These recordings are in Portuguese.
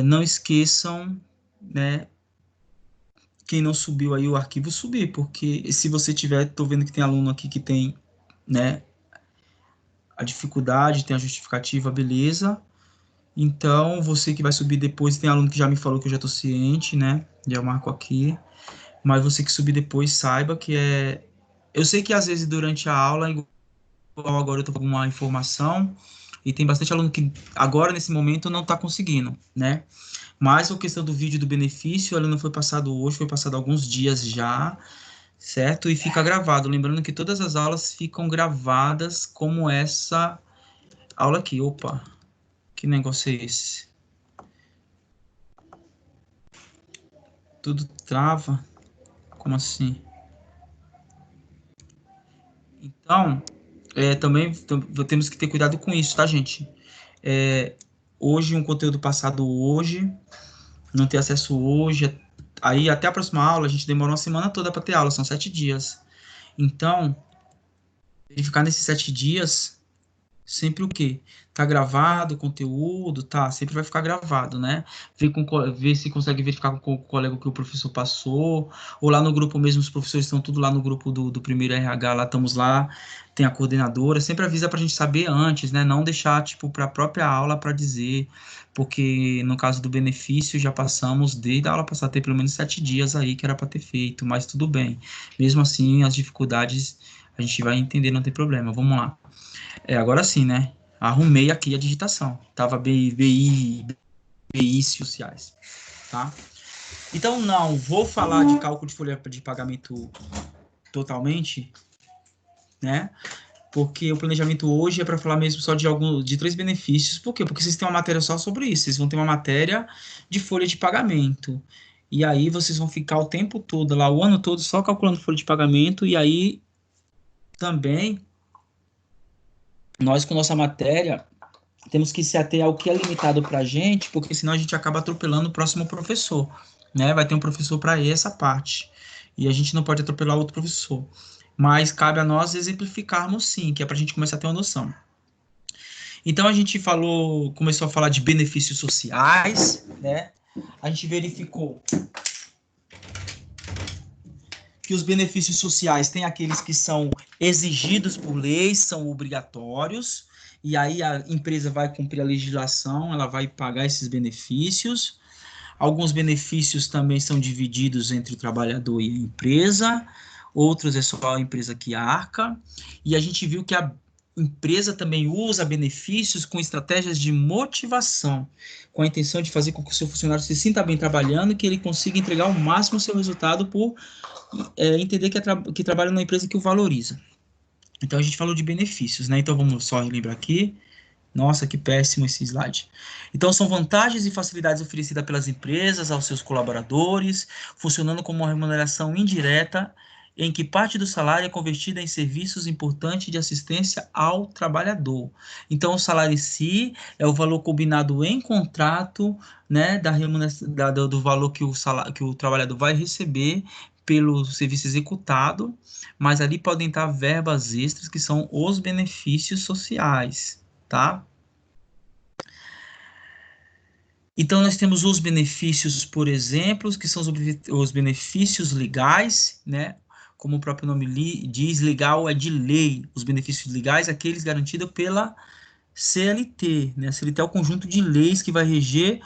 não esqueçam, né, quem não subiu aí o arquivo subir, porque se você tiver, tô vendo que tem aluno aqui que tem, né, a dificuldade, tem a justificativa, beleza. Então, você que vai subir depois, tem aluno que já me falou que eu já tô ciente, né, já marco aqui. Mas você que subir depois, saiba que eu sei que às vezes durante a aula, igual agora eu tô com uma informação, e tem bastante aluno que agora, nesse momento, não tá conseguindo, né? Mas a questão do vídeo do benefício, ele não foi passado hoje, foi passado há alguns dias já, certo? E fica gravado. Lembrando que todas as aulas ficam gravadas como essa aula aqui. Opa, que negócio é esse? Tudo trava? Como assim? Então, também temos que ter cuidado com isso, tá, gente? É, hoje, um conteúdo passado hoje, não ter acesso hoje, aí até a próxima aula, a gente demora uma semana toda para ter aula, são 7 dias. Então, verificar nesses 7 dias, sempre o quê? Tá gravado o conteúdo, tá? Sempre vai ficar gravado, né? Ver se consegue verificar com o colega o que o professor passou, ou lá no grupo mesmo, os professores estão tudo lá no grupo do primeiro RH, lá estamos lá, tem a coordenadora, sempre avisa pra gente saber antes, né? Não deixar, tipo, pra própria aula para dizer, porque no caso do benefício, já passamos desde a aula passada, ter pelo menos 7 dias aí que era para ter feito, mas tudo bem. Mesmo assim, as dificuldades a gente vai entender, não tem problema. Vamos lá. Agora sim, né? Arrumei aqui a digitação. Tava BI sociais, tá? Então, não vou falar de cálculo de folha de pagamento totalmente, né? Porque o planejamento hoje é para falar mesmo só de 3 benefícios. Por quê? Porque vocês têm uma matéria só sobre isso. Vocês vão ter uma matéria de folha de pagamento. E aí vocês vão ficar o tempo todo lá, o ano todo, só calculando folha de pagamento. E aí também, nós com nossa matéria temos que se ater ao que é limitado para a gente, porque senão a gente acaba atropelando o próximo professor, né? Vai ter um professor para essa parte, e a gente não pode atropelar outro professor. Mas cabe a nós exemplificarmos sim, que é para a gente começar a ter uma noção. Então a gente começou a falar de benefícios sociais, né? A gente verificou que os benefícios sociais têm aqueles que são exigidos por lei, são obrigatórios, e aí a empresa vai cumprir a legislação, ela vai pagar esses benefícios. Alguns benefícios também são divididos entre o trabalhador e a empresa, outros é só a empresa que arca, e a gente viu que a empresa também usa benefícios com estratégias de motivação, com a intenção de fazer com que o seu funcionário se sinta bem trabalhando e que ele consiga entregar o máximo o seu resultado por entender que trabalha numa empresa que o valoriza. Então a gente falou de benefícios, né? Então vamos só relembrar aqui. Nossa, que péssimo esse slide. Então, são vantagens e facilidades oferecidas pelas empresas aos seus colaboradores, funcionando como uma remuneração indireta, em que parte do salário é convertida em serviços importantes de assistência ao trabalhador. Então, o salário em si é o valor combinado em contrato, né, da remuneração, do valor que o trabalhador vai receber pelo serviço executado, mas ali podem estar verbas extras, que são os benefícios sociais, tá? Então, nós temos os benefícios, por exemplo, que são os benefícios legais, né? Como o próprio nome diz, legal é de lei. Os benefícios legais, aqueles garantidos pela CLT, né? A CLT é o conjunto de leis que vai reger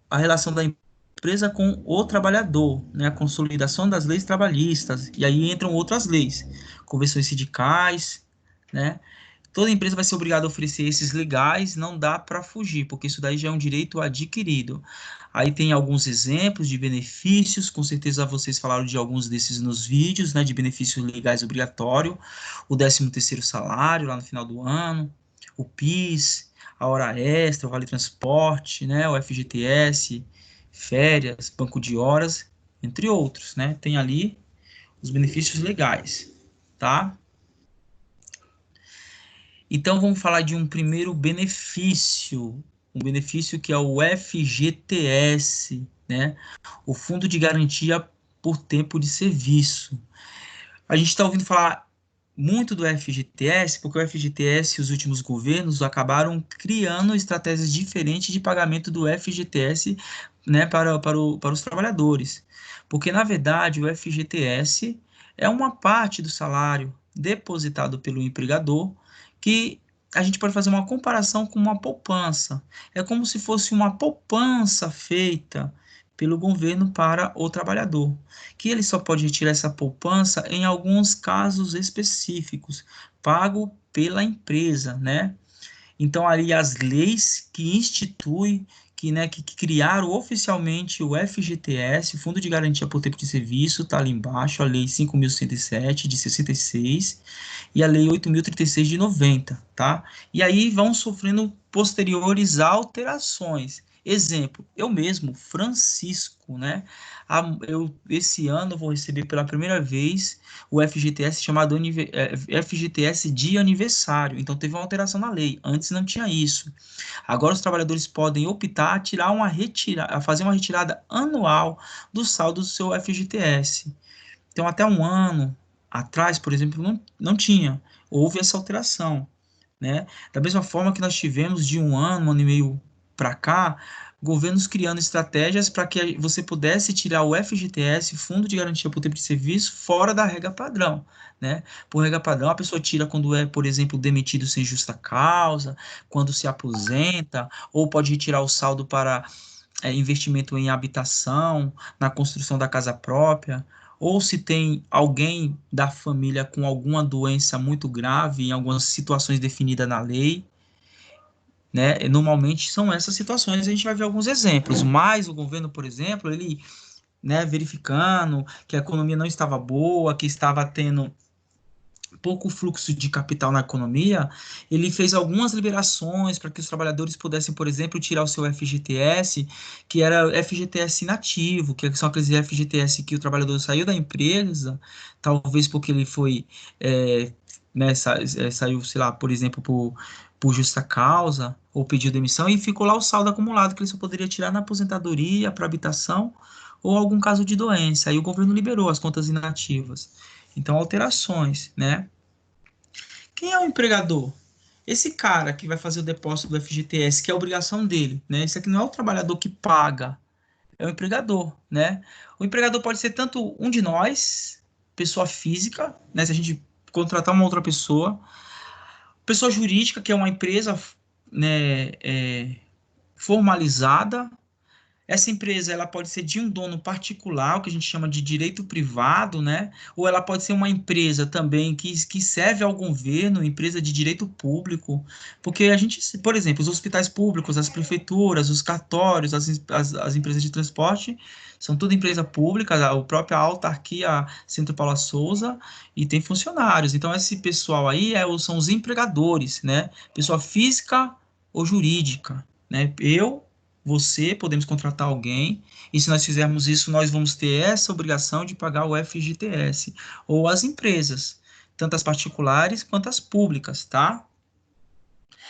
a relação da empresa com o trabalhador, né? A consolidação das leis trabalhistas. E aí entram outras leis, convenções sindicais, né? Toda empresa vai ser obrigada a oferecer esses legais, não dá para fugir, porque isso daí já é um direito adquirido. Aí tem alguns exemplos de benefícios, com certeza vocês falaram de alguns desses nos vídeos, né, de benefícios legais obrigatório, o 13º salário lá no final do ano, o PIS, a hora extra, o vale transporte, né, o FGTS, férias, banco de horas, entre outros, né? Tem ali os benefícios legais, tá? Então vamos falar de um primeiro benefício, um benefício que é o FGTS, né? O Fundo de Garantia por Tempo de Serviço. A gente está ouvindo falar muito do FGTS, porque o FGTS, os últimos governos acabaram criando estratégias diferentes de pagamento do FGTS, né, para os trabalhadores. Porque, na verdade, o FGTS é uma parte do salário depositado pelo empregador que a gente pode fazer uma comparação com uma poupança. É como se fosse uma poupança feita pelo governo para o trabalhador, que ele só pode retirar essa poupança em alguns casos específicos, pago pela empresa, né? Então, ali as leis que instituem, que criaram oficialmente o FGTS, Fundo de Garantia por Tempo de Serviço, está ali embaixo, a Lei 5.107 de 66 e a Lei 8.036 de 90, tá? E aí vão sofrendo posteriores alterações. Exemplo, eu mesmo, Francisco, né? Esse ano vou receber pela primeira vez o FGTS chamado FGTS de aniversário. Então teve uma alteração na lei. Antes não tinha isso. Agora os trabalhadores podem optar a fazer uma retirada anual do saldo do seu FGTS. Então até um ano atrás, por exemplo, não tinha. Houve essa alteração, né? Da mesma forma que nós tivemos de um ano e meio para cá, governos criando estratégias para que você pudesse tirar o FGTS, Fundo de Garantia por Tempo de Serviço, fora da regra padrão, né? Por regra padrão, a pessoa tira quando é, por exemplo, demitido sem justa causa, quando se aposenta, ou pode retirar o saldo para investimento em habitação, na construção da casa própria, ou se tem alguém da família com alguma doença muito grave, em algumas situações definidas na lei, né? Normalmente são essas situações, a gente vai ver alguns exemplos, mas o governo, por exemplo, ele, né, verificando que a economia não estava boa, que estava tendo pouco fluxo de capital na economia, ele fez algumas liberações para que os trabalhadores pudessem, por exemplo, tirar o seu FGTS, que era FGTS inativo, que são aqueles FGTS que o trabalhador saiu da empresa, talvez porque ele foi, né, saiu, sei lá, por exemplo, por justa causa, ou pediu demissão, e ficou lá o saldo acumulado, que ele só poderia tirar na aposentadoria, para habitação, ou algum caso de doença. Aí o governo liberou as contas inativas. Então, alterações, né? Quem é o empregador? Esse cara que vai fazer o depósito do FGTS, que é a obrigação dele, né? Isso aqui não é o trabalhador que paga, é o empregador, né? O empregador pode ser tanto um de nós, pessoa física, né? Se a gente contratar uma outra pessoa, pessoa jurídica, que é uma empresa, né, formalizada. Essa empresa ela pode ser de um dono particular, o que a gente chama de direito privado, né? Ou ela pode ser uma empresa também que serve ao governo, empresa de direito público, porque a gente, por exemplo, os hospitais públicos, as prefeituras, os cartórios, as empresas de transporte, são tudo empresa pública, a própria autarquia Centro Paula Souza, e tem funcionários. Então, esse pessoal aí são os empregadores, né? Pessoa física ou jurídica, né? Você, podemos contratar alguém, e se nós fizermos isso, nós vamos ter essa obrigação de pagar o FGTS, ou as empresas, tanto as particulares quanto as públicas, tá?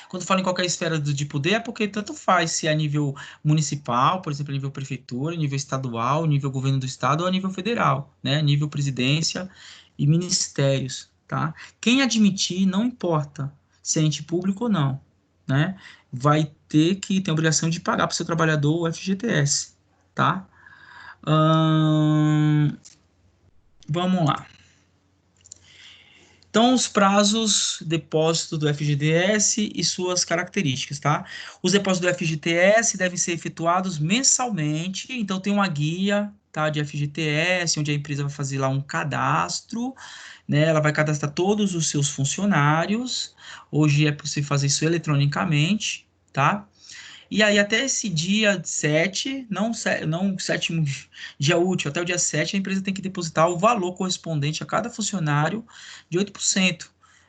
Quando falo em qualquer esfera de poder, é porque tanto faz se é a nível municipal, por exemplo, a nível prefeitura, nível estadual, nível governo do estado, ou a nível federal, né? Nível presidência e ministérios, tá? Quem admitir, não importa se é ente público ou não, né? Vai ter que ter a obrigação de pagar para o seu trabalhador o FGTS, tá? Ahn, vamos lá. Então, os prazos, depósito do FGTS e suas características, tá? Os depósitos do FGTS devem ser efetuados mensalmente, então tem uma guia, tá, de FGTS, onde a empresa vai fazer lá um cadastro, né? Ela vai cadastrar todos os seus funcionários. Hoje é possível fazer isso eletronicamente, tá? E aí, até esse dia 7, não o sétimo dia útil, até o dia 7, a empresa tem que depositar o valor correspondente a cada funcionário de 8% do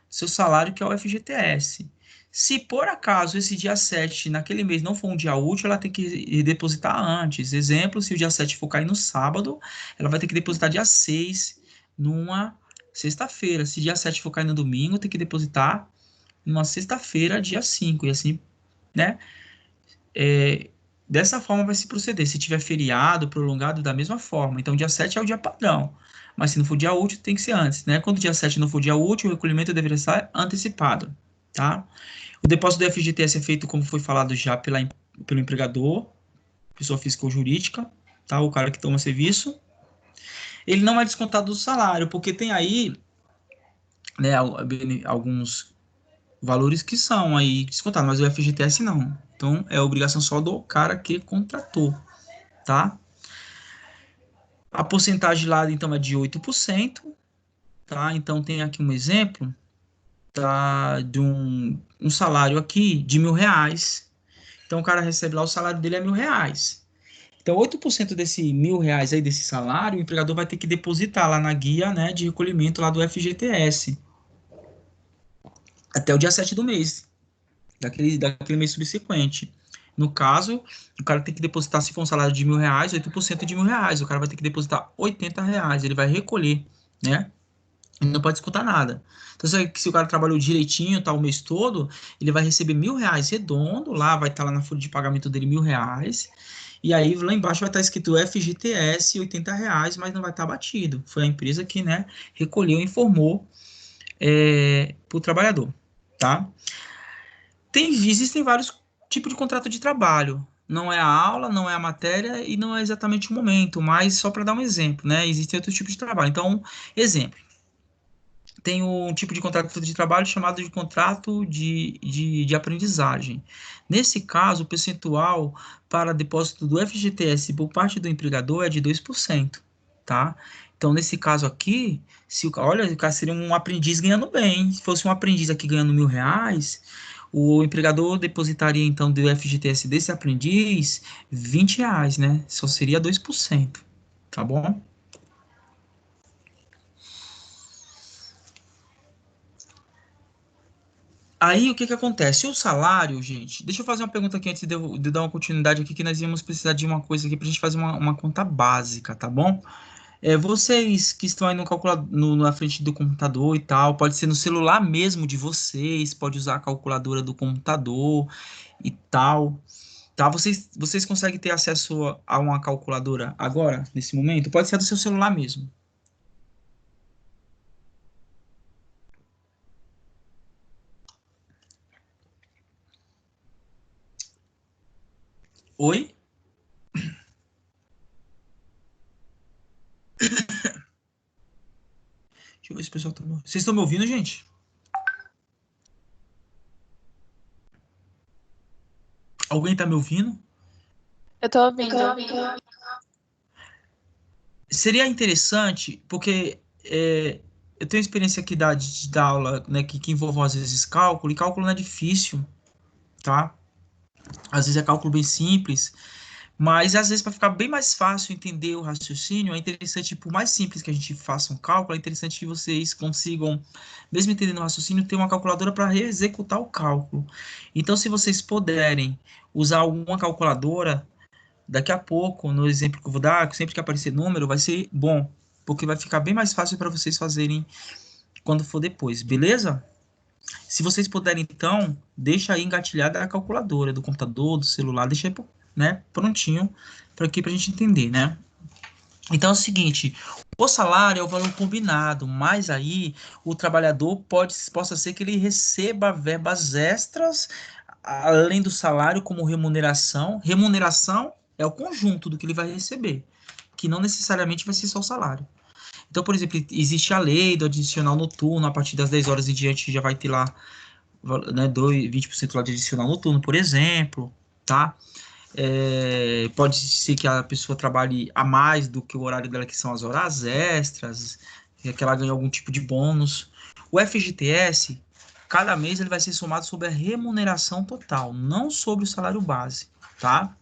seu salário, que é o FGTS. Se por acaso esse dia 7 naquele mês não for um dia útil, ela tem que depositar antes. Exemplo, se o dia 7 for cair no sábado, ela vai ter que depositar dia 6 numa sexta-feira. Se dia 7 for cair no domingo, tem que depositar numa sexta-feira, dia 5, e assim, né? é, Dessa forma vai se proceder. Se tiver feriado, prolongado, da mesma forma. Então, dia 7 é o dia padrão. mas se não for dia útil, tem que ser antes, né? Quando o dia 7 não for dia útil, o recolhimento deveria estar antecipado, tá? O depósito do FGTS é feito, como foi falado já, pelo empregador, pessoa física ou jurídica, tá? O cara que toma serviço. Ele não é descontado do salário, porque tem aí, né, alguns valores que são aí descontados, mas o FGTS não. Então, é obrigação só do cara que contratou, tá? A porcentagem lá, então, é de 8%, tá? Então, tem aqui um exemplo, tá? De um salário aqui de R$ 1.000. Então, o cara recebe lá, o salário dele é R$ 1.000. Então, 8% desse R$ 1.000 aí, desse salário, o empregador vai ter que depositar lá na guia, né, de recolhimento lá do FGTS, até o dia 7 do mês, daquele mês subsequente. No caso, o cara tem que depositar, se for um salário de R$ 1.000, 8% de R$ 1.000. O cara vai ter que depositar R$ 80, ele vai recolher, né? Ele não pode descontar nada. Então, se o cara trabalhou direitinho, tá, o mês todo, ele vai receber R$ 1.000 redondo, lá vai estar lá na folha de pagamento dele R$ 1.000, e aí lá embaixo vai estar escrito FGTS R$ 80, mas não vai estar batido. Foi a empresa que, né, recolheu e informou para o trabalhador, tá? Existem vários tipos de contrato de trabalho. Não é a aula, não é a matéria e não é exatamente o momento, mas só para dar um exemplo, né? Existem outros tipos de trabalho. Então, exemplo, tem um tipo de contrato de trabalho chamado de contrato de aprendizagem. Nesse caso, o percentual para depósito do FGTS por parte do empregador é de 2%, tá? Então, nesse caso aqui, olha, o cara seria um aprendiz ganhando bem. Se fosse um aprendiz aqui ganhando R$ 1.000, o empregador depositaria, então, do FGTS desse aprendiz R$ 20, né? Só seria 2%, tá bom? Aí, o que que acontece? O salário, gente, deixa eu fazer uma pergunta aqui antes de dar uma continuidade aqui, que nós íamos precisar de uma coisa aqui para a gente fazer uma conta básica, tá bom? Vocês que estão aí no calculador, na frente do computador e tal, pode ser no celular mesmo de vocês, pode usar a calculadora do computador e tal, tá? Vocês conseguem ter acesso a uma calculadora agora, nesse momento? Pode ser do seu celular mesmo. Oi? Deixa eu ver se o pessoal tá... Vocês estão me ouvindo, gente? Alguém tá me ouvindo? Eu tô ouvindo. Seria interessante, porque eu tenho experiência aqui da aula, né, que envolve às vezes cálculo, e cálculo não é difícil, tá? Às vezes é cálculo bem simples, mas às vezes para ficar bem mais fácil entender o raciocínio, é interessante, por mais simples que a gente faça um cálculo, é interessante que vocês consigam, mesmo entendendo o raciocínio, ter uma calculadora para executar o cálculo. Então, se vocês puderem usar alguma calculadora, daqui a pouco, no exemplo que eu vou dar, sempre que aparecer número, vai ser bom, porque vai ficar bem mais fácil para vocês fazerem quando for depois, beleza? Se vocês puderem, então, deixa aí engatilhada a calculadora do computador, do celular, deixa aí, né, prontinho para aqui para a gente entender, né? Então é o seguinte, o salário é o valor combinado, mas aí o trabalhador possa ser que ele receba verbas extras além do salário como remuneração. Remuneração é o conjunto do que ele vai receber, que não necessariamente vai ser só o salário. Então, por exemplo, existe a lei do adicional noturno, a partir das 10 horas em diante já vai ter lá, né, 20% lá de adicional noturno, por exemplo, tá? Pode ser que a pessoa trabalhe a mais do que o horário dela, que são as horas extras, que ela ganhe algum tipo de bônus. O FGTS, cada mês ele vai ser somado sobre a remuneração total, não sobre o salário base, tá?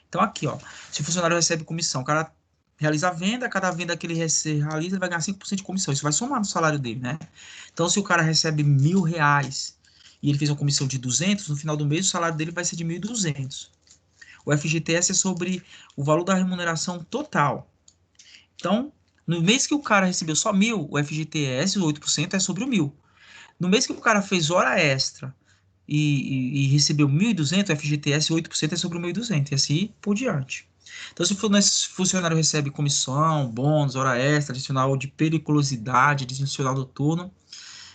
Então aqui, ó, se o funcionário recebe comissão, o cara realiza a venda, cada venda que ele realiza, ele vai ganhar 5% de comissão, isso vai somar no salário dele, né? Então se o cara recebe R$ 1.000 e ele fez uma comissão de 200, no final do mês o salário dele vai ser de 1.200. O FGTS é sobre o valor da remuneração total. Então, no mês que o cara recebeu só 1.000, o FGTS, o 8% é sobre o 1.000. No mês que o cara fez hora extra e recebeu 1.200, o FGTS, o 8% é sobre o 1.200, e assim por diante. Então, se o funcionário recebe comissão, bônus, hora extra, adicional de periculosidade, adicional noturno,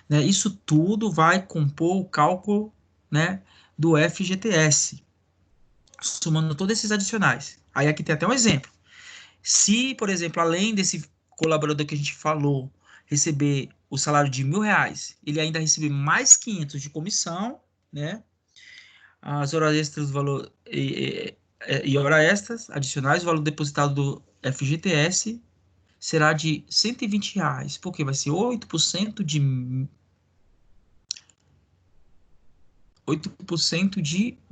né, isso tudo vai compor o cálculo, né, do FGTS, somando todos esses adicionais. Aí aqui tem até um exemplo. Se, por exemplo, além desse colaborador que a gente falou, receber o salário de R$ 1.000, ele ainda receber mais 500 de comissão, né? As horas extras, valor e horas extras adicionais, o valor depositado do FGTS será de R$ 120, porque vai ser 8% de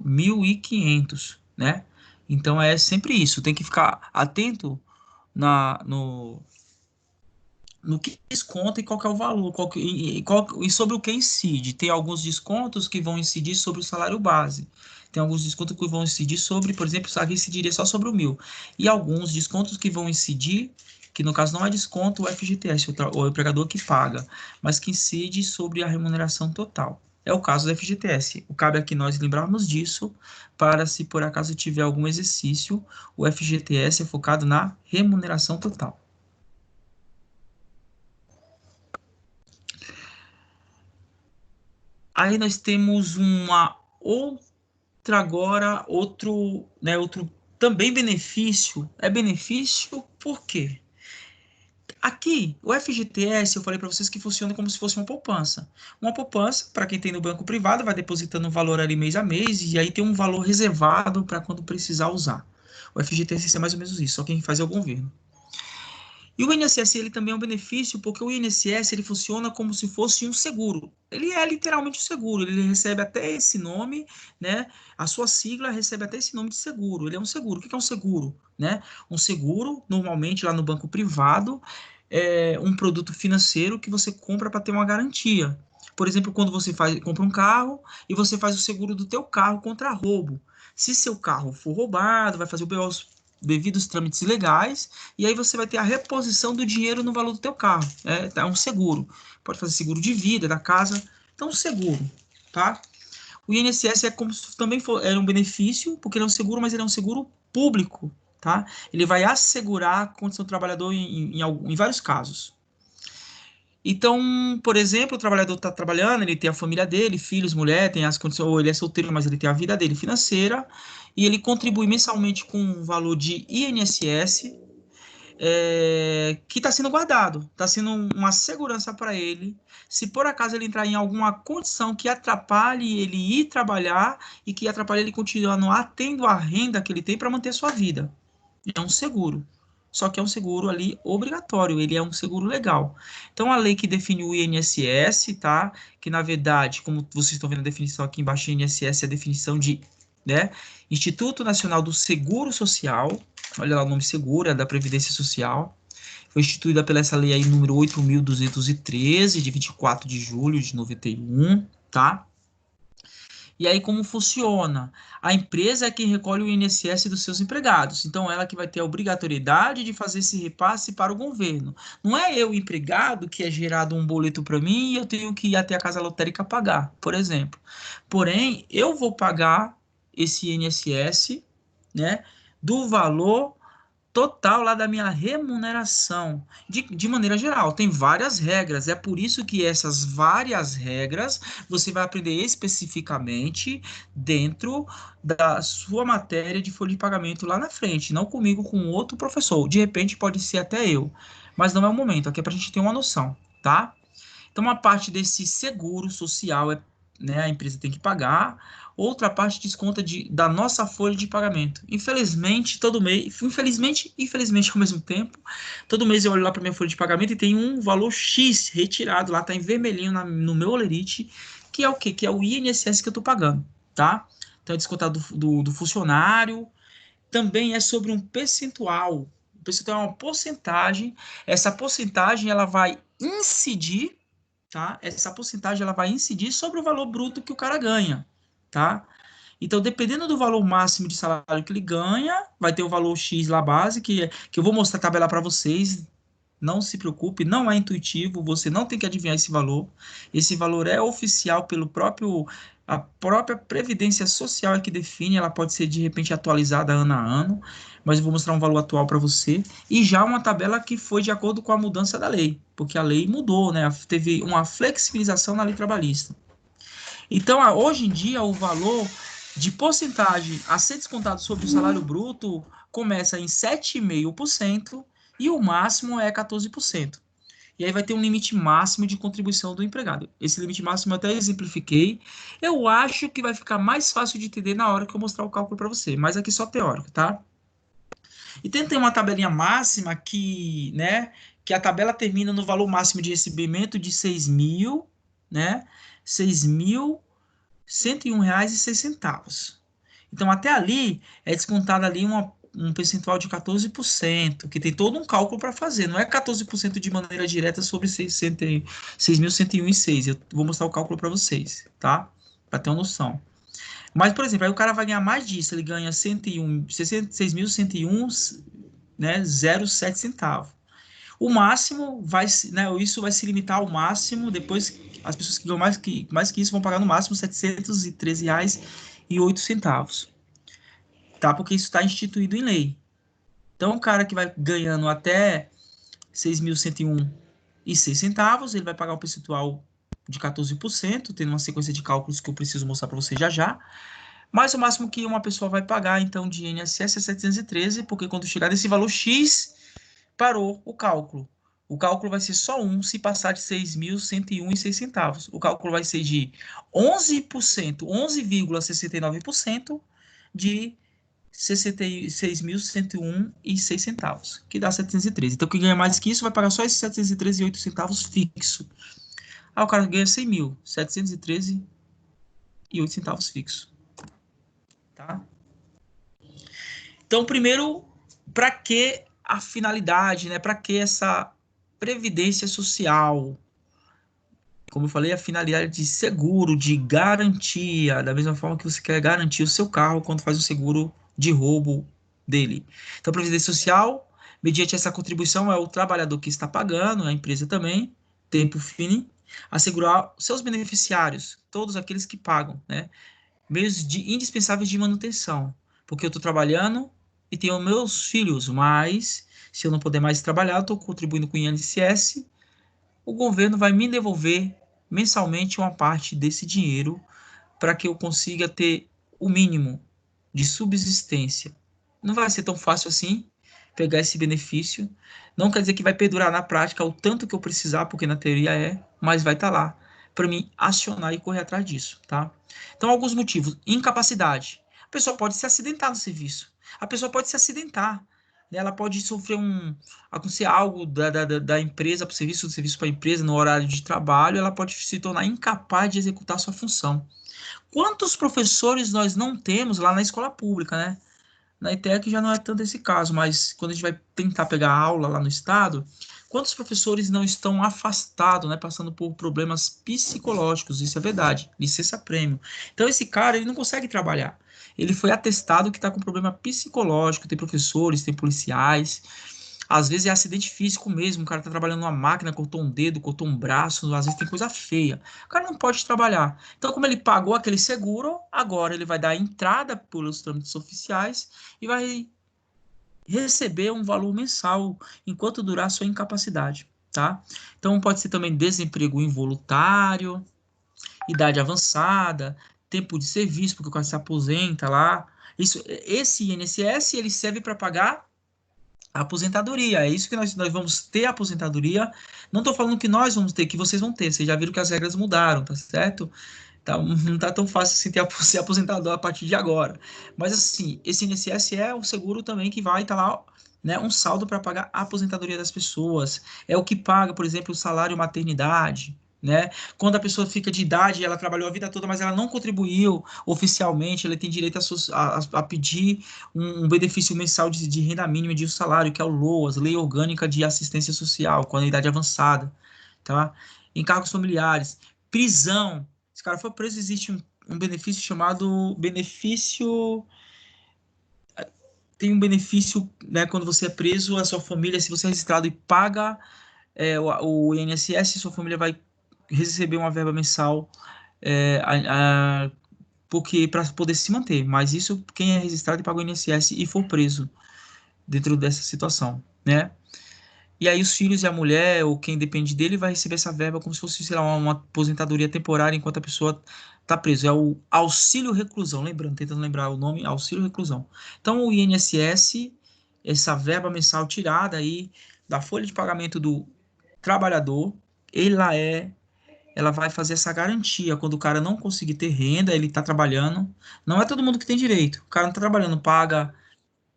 1.500, né? Então é sempre isso, tem que ficar atento no que desconta e qual que é o valor, e sobre o que incide. Tem alguns descontos que vão incidir sobre o salário base. Tem alguns descontos que vão incidir sobre, por exemplo, aqui incidiria só sobre o 1.000. E alguns descontos que vão incidir, que no caso não é desconto, o FGTS, o empregador que paga, mas que incide sobre a remuneração total. É o caso do FGTS. Cabe aqui nós lembrarmos disso, para se por acaso tiver algum exercício, o FGTS é focado na remuneração total. Aí nós temos uma outra agora, outro também benefício. É benefício por quê? Aqui, o FGTS, eu falei para vocês que funciona como se fosse uma poupança. Uma poupança, para quem tem no banco privado, vai depositando um valor ali mês a mês, e aí tem um valor reservado para quando precisar usar. O FGTS é mais ou menos isso, só quem faz é o governo. E o INSS ele também é um benefício porque o INSS ele funciona como se fosse um seguro. Ele é literalmente um seguro, ele recebe até esse nome, né? A sua sigla recebe até esse nome de seguro. Ele é um seguro. O que é um seguro, né? Um seguro, normalmente lá no banco privado, é um produto financeiro que você compra para ter uma garantia. Por exemplo, quando você compra um carro e você faz o seguro do teu carro contra roubo. Se seu carro for roubado, vai fazer os devidos trâmites legais, e aí você vai ter a reposição do dinheiro no valor do teu carro. É um seguro. Pode fazer seguro de vida, da casa. Então, um seguro, tá? O INSS é como se também era um benefício, porque ele é um seguro, mas ele é um seguro público, tá? Ele vai assegurar a condição do trabalhador em vários casos. Então, por exemplo, o trabalhador está trabalhando, ele tem a família dele, filhos, mulher, tem as condições, ou ele é solteiro, mas ele tem a vida dele financeira, e ele contribui mensalmente com um valor de INSS, que está sendo guardado, está sendo uma segurança para ele. Se por acaso ele entrar em alguma condição que atrapalhe ele ir trabalhar e que atrapalhe ele continuar tendo a renda que ele tem para manter sua vida. É um seguro. Só que é um seguro ali obrigatório, ele é um seguro legal. Então, a lei que define o INSS, tá? Que, na verdade, como vocês estão vendo a definição aqui embaixo, o INSS é a definição de, né, Instituto Nacional do Seguro Social. Olha lá o nome seguro, é da Previdência Social. Foi instituída pela essa lei aí, número 8.213, de 24 de julho de 91, tá? E aí, como funciona? A empresa é quem recolhe o INSS dos seus empregados. Então, ela que vai ter a obrigatoriedade de fazer esse repasse para o governo. Não é eu, empregado, que é gerado um boleto para mim e eu tenho que ir até a casa lotérica pagar, por exemplo. Porém, eu vou pagar esse INSS, né, do valor total lá da minha remuneração, de maneira geral. Tem várias regras, é por isso que essas várias regras você vai aprender especificamente dentro da sua matéria de folha de pagamento lá na frente, não comigo, com outro professor. De repente pode ser até eu, mas não é o momento, aqui é para a gente ter uma noção, tá? Então, uma parte desse seguro social né, a empresa tem que pagar, outra parte desconta da nossa folha de pagamento. Infelizmente, todo mês, infelizmente ao mesmo tempo, todo mês eu olho lá para minha folha de pagamento e tem um valor X retirado lá, tá em vermelhinho no meu Olerite, que é o quê? Que é o INSS que eu estou pagando, tá? Então, é descontado do funcionário, também é sobre um percentual. O percentual é uma porcentagem, essa porcentagem ela vai incidir, tá? Essa porcentagem ela vai incidir sobre o valor bruto que o cara ganha, tá? Então, dependendo do valor máximo de salário que ele ganha, vai ter o valor X lá base, que eu vou mostrar a tabela para vocês. Não se preocupe, não é intuitivo, você não tem que adivinhar esse valor. Esse valor é oficial pelo próprio A própria Previdência Social é que define, ela pode ser de repente atualizada ano a ano, mas eu vou mostrar um valor atual para você. E já uma tabela que foi de acordo com a mudança da lei, porque a lei mudou, né? Teve uma flexibilização na lei trabalhista. Então, hoje em dia, o valor de porcentagem a ser descontado sobre o salário bruto começa em 7,5% e o máximo é 14%. E aí vai ter um limite máximo de contribuição do empregado. Esse limite máximo eu até exemplifiquei. Eu acho que vai ficar mais fácil de entender na hora que eu mostrar o cálculo para você, mas aqui só teórico, tá? E tem uma tabelinha máxima que, né, que a tabela termina no valor máximo de recebimento de 6.000, né? 6.101,06. Então, até ali é descontado ali um percentual de 14%, que tem todo um cálculo para fazer. Não é 14% de maneira direta sobre 6.101,06. Eu vou mostrar o cálculo para vocês, tá? Para ter uma noção. Mas, por exemplo, aí o cara vai ganhar mais disso. Ele ganha 6.101, né, 0,7 centavos. O máximo vai, né, isso vai se limitar ao máximo, depois as pessoas que ganham mais que isso vão pagar no máximo R$ 713,08, tá? Porque isso está instituído em lei. Então, o cara que vai ganhando até 6.101,06, ele vai pagar um percentual de 14%, tendo uma sequência de cálculos que eu preciso mostrar para você já já. Mas o máximo que uma pessoa vai pagar, então, de INSS é 713, porque quando chegar nesse valor X, parou o cálculo. O cálculo vai ser só um se passar de 6.101,06. O cálculo vai ser de 11%, 11,69% de 66.101,06, que dá 713. Então, quem ganha mais que isso vai pagar só esses 713,08 fixo. Aí o cara ganha 100.713,08 fixo. Tá? Então, primeiro, para que a finalidade, né? Para que essa previdência social? Como eu falei, a finalidade de seguro, de garantia, da mesma forma que você quer garantir o seu carro quando faz o seguro de roubo dele. Então, a previdência social, mediante essa contribuição, é o trabalhador que está pagando, a empresa também, tempo fini, assegurar seus beneficiários, todos aqueles que pagam, né? Meios indispensáveis de manutenção, porque eu estou trabalhando e tenho meus filhos, mas se eu não puder mais trabalhar, eu estou contribuindo com o INSS, o governo vai me devolver mensalmente uma parte desse dinheiro para que eu consiga ter o mínimo de subsistência. Não vai ser tão fácil assim pegar esse benefício. Não quer dizer que vai perdurar na prática o tanto que eu precisar, porque na teoria é, mas vai estar lá para mim acionar e correr atrás disso, tá? Então, alguns motivos. Incapacidade. A pessoa pode se acidentar no serviço. A pessoa pode se acidentar. Né? Ela pode sofrer acontecer algo da empresa para o serviço, do serviço para a empresa no horário de trabalho, ela pode se tornar incapaz de executar sua função. Quantos professores nós não temos lá na escola pública, né? Na ETEC já não é tanto esse caso, mas quando a gente vai tentar pegar aula lá no estado, quantos professores não estão afastados, né, passando por problemas psicológicos? Isso é verdade, licença-prêmio. Então esse cara, ele não consegue trabalhar. Ele foi atestado que está com problema psicológico, tem professores, tem policiais. Às vezes é acidente físico mesmo, o cara tá trabalhando numa máquina, cortou um dedo, cortou um braço, às vezes tem coisa feia. O cara não pode trabalhar. Então, como ele pagou aquele seguro, agora ele vai dar entrada pelos trâmites oficiais e vai receber um valor mensal enquanto durar a sua incapacidade, tá? Então, pode ser também desemprego involuntário, idade avançada, tempo de serviço, porque o cara se aposenta lá. Esse INSS, ele serve para pagar a aposentadoria. É isso que nós vamos ter, a aposentadoria. Não estou falando que nós vamos ter, que vocês vão ter. Vocês já viram que as regras mudaram, tá certo? Tá, não tá tão fácil assim ser aposentador a partir de agora. Mas assim, esse INSS é o seguro também que vai estar lá, né, um saldo para pagar a aposentadoria das pessoas. É o que paga, por exemplo, o salário maternidade, né? Quando a pessoa fica de idade, ela trabalhou a vida toda, mas ela não contribuiu oficialmente, ela tem direito a pedir um benefício mensal de renda mínima de um salário, que é o LOAS, Lei Orgânica de Assistência Social, com a idade avançada, tá? Encargos familiares, prisão. Se o cara for preso, existe um benefício chamado benefício. Tem um benefício, né, quando você é preso, a sua família, se você é registrado e paga o INSS, sua família vai receber uma verba mensal porque para poder se manter. Mas isso quem é registrado e paga o INSS e for preso dentro dessa situação, né? E aí os filhos e a mulher, ou quem depende dele, vai receber essa verba como se fosse, sei lá, uma aposentadoria temporária enquanto a pessoa está presa. É o auxílio reclusão, lembrando, tentando lembrar o nome, auxílio reclusão. Então o INSS, essa verba mensal tirada aí da folha de pagamento do trabalhador, ela vai fazer essa garantia quando o cara não conseguir ter renda, ele está trabalhando. Não é todo mundo que tem direito. O cara não está trabalhando, paga,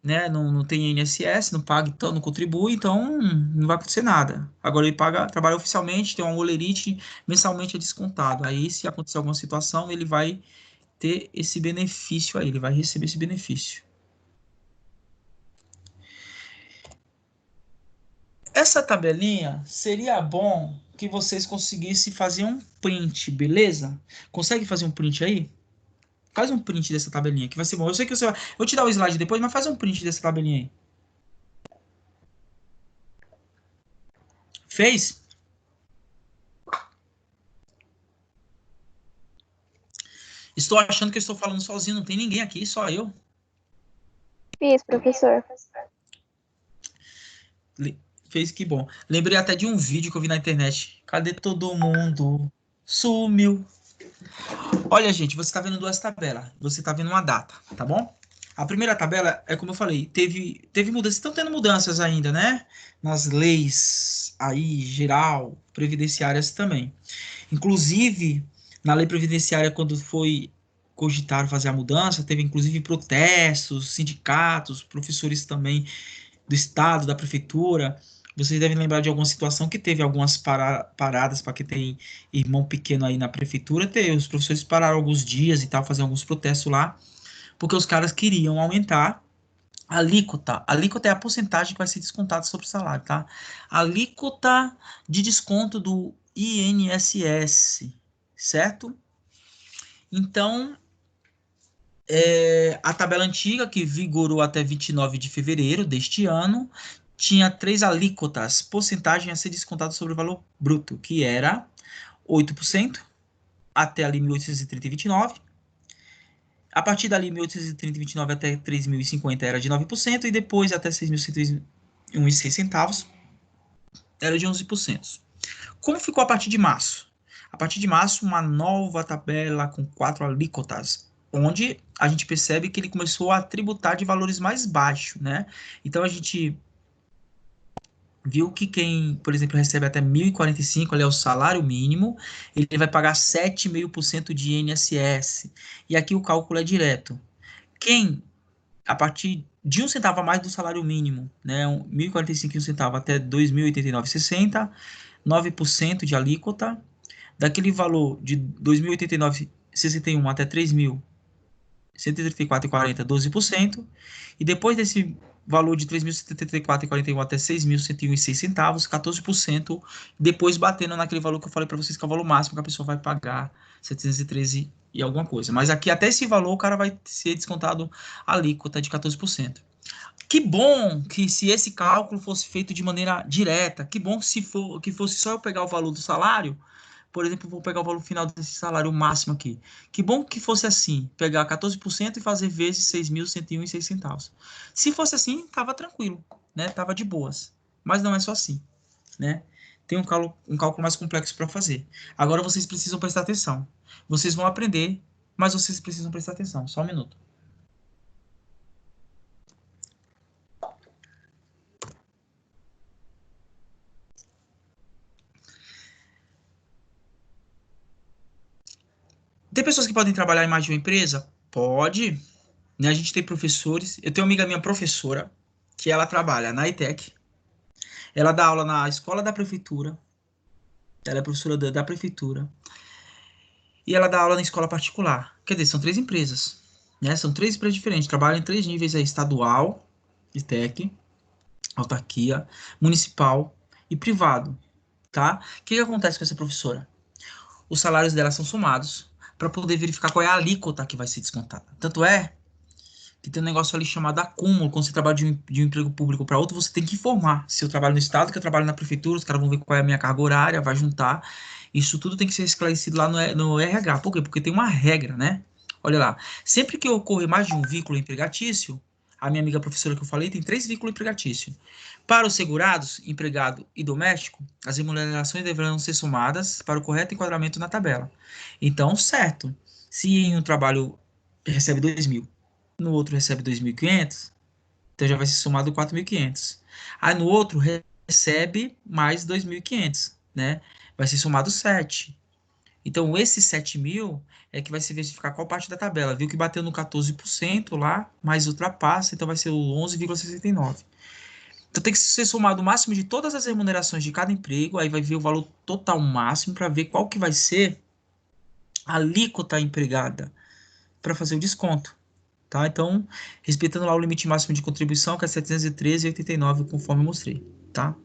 né? Não tem INSS, não paga, então não contribui, então não vai acontecer nada. Agora ele paga, trabalha oficialmente, tem uma holerite, mensalmente é descontado. Aí, se acontecer alguma situação, ele vai ter esse benefício aí, ele vai receber esse benefício. Essa tabelinha seria bom que vocês conseguissem fazer um print, beleza? Consegue fazer um print aí? Faz um print dessa tabelinha, que vai ser bom. Eu sei que você vai. Eu vou te dar o slide depois, mas faz um print dessa tabelinha aí. Fez? Estou achando que eu estou falando sozinho, não tem ninguém aqui, só eu. Fiz, professor. Fez, que bom. Lembrei até de um vídeo que eu vi na internet. Cadê todo mundo? Sumiu. Olha, gente, você está vendo duas tabelas. Você está vendo uma data, tá bom? A primeira tabela é como eu falei, teve mudanças, estão tendo mudanças ainda, né? Nas leis aí, geral, previdenciárias também. Inclusive, na lei previdenciária, quando foi cogitado fazer a mudança, teve inclusive protestos, sindicatos, professores também do estado, da prefeitura. Vocês devem lembrar de alguma situação que teve algumas paradas para quem tem irmão pequeno aí na prefeitura. Os professores pararam alguns dias e tal, fazer alguns protestos lá, porque os caras queriam aumentar a alíquota. A alíquota é a porcentagem que vai ser descontada sobre o salário, tá? A alíquota de desconto do INSS, certo? Então, a tabela antiga, que vigorou até 29 de fevereiro deste ano, tinha 3 alíquotas, porcentagem a ser descontada sobre o valor bruto, que era 8% até ali 1.830,29. A partir dali, 1.830,29 até 3.050 era de 9%, e depois até 6.101,06 era de 11%. Como ficou a partir de março? A partir de março, uma nova tabela com 4 alíquotas, onde a gente percebe que ele começou a tributar de valores mais baixos, né? Então a gente viu que quem, por exemplo, recebe até 1.045, ali é o salário mínimo, ele vai pagar 7,5% de INSS. E aqui o cálculo é direto. Quem, a partir de um centavo a mais do salário mínimo, né, 1.045 e um centavo até 2.089,60, 9% de alíquota, daquele valor de 2.089,61 até 3.134,40, 12%, e depois desse valor de 3.074,41 até 6.101,06 centavos, 14%, depois batendo naquele valor que eu falei para vocês, que é o valor máximo que a pessoa vai pagar, 713 e alguma coisa. Mas aqui até esse valor o cara vai ser descontado a alíquota de 14%. Que bom que se esse cálculo fosse feito de maneira direta, que bom que fosse só eu pegar o valor do salário, por exemplo, vou pegar o valor final desse salário máximo aqui. Que bom que fosse assim, pegar 14% e fazer vezes 6.101,06 centavos. Se fosse assim, tava tranquilo, né? Tava de boas. Mas não é só assim, né? Tem um cálculo mais complexo para fazer. Agora vocês precisam prestar atenção. Vocês vão aprender, mas vocês precisam prestar atenção. Só um minuto. Tem pessoas que podem trabalhar em mais de uma empresa? Pode. Né? A gente tem professores. Eu tenho uma amiga minha professora, que ela trabalha na ITEC. Ela dá aula na escola da prefeitura. Ela é professora da prefeitura. E ela dá aula na escola particular. Quer dizer, são 3 empresas. Né? São 3 empresas diferentes. Trabalham em 3 níveis aí: estadual, ITEC, autarquia, municipal e privado. Tá? O que acontece com essa professora? Os salários dela são somados para poder verificar qual é a alíquota que vai ser descontada. Tanto é que tem um negócio ali chamado acúmulo. Quando você trabalha de um emprego público para outro, você tem que informar. Se eu trabalho no estado, que eu trabalho na prefeitura, os caras vão ver qual é a minha carga horária, vai juntar. Isso tudo tem que ser esclarecido lá no RH. Por quê? Porque tem uma regra, né? Olha lá. Sempre que ocorrer mais de um vínculo empregatício, a minha amiga professora que eu falei tem 3 vínculos empregatícios. Para os segurados, empregado e doméstico, as remunerações deverão ser somadas para o correto enquadramento na tabela. Então, certo. Se em um trabalho recebe 2.000, no outro recebe 2.500, então já vai ser somado 4.500. Aí no outro recebe mais 2.500, né? Vai ser somado 7. Então, esse 7.000 é que vai se verificar qual parte da tabela. Viu que bateu no 14% lá, mas ultrapassa, então vai ser o 11,69. Então, tem que ser somado o máximo de todas as remunerações de cada emprego, aí vai ver o valor total máximo para ver qual que vai ser a alíquota empregada para fazer o desconto. Tá? Então, respeitando lá o limite máximo de contribuição, que é 713,89, conforme eu mostrei. Tá?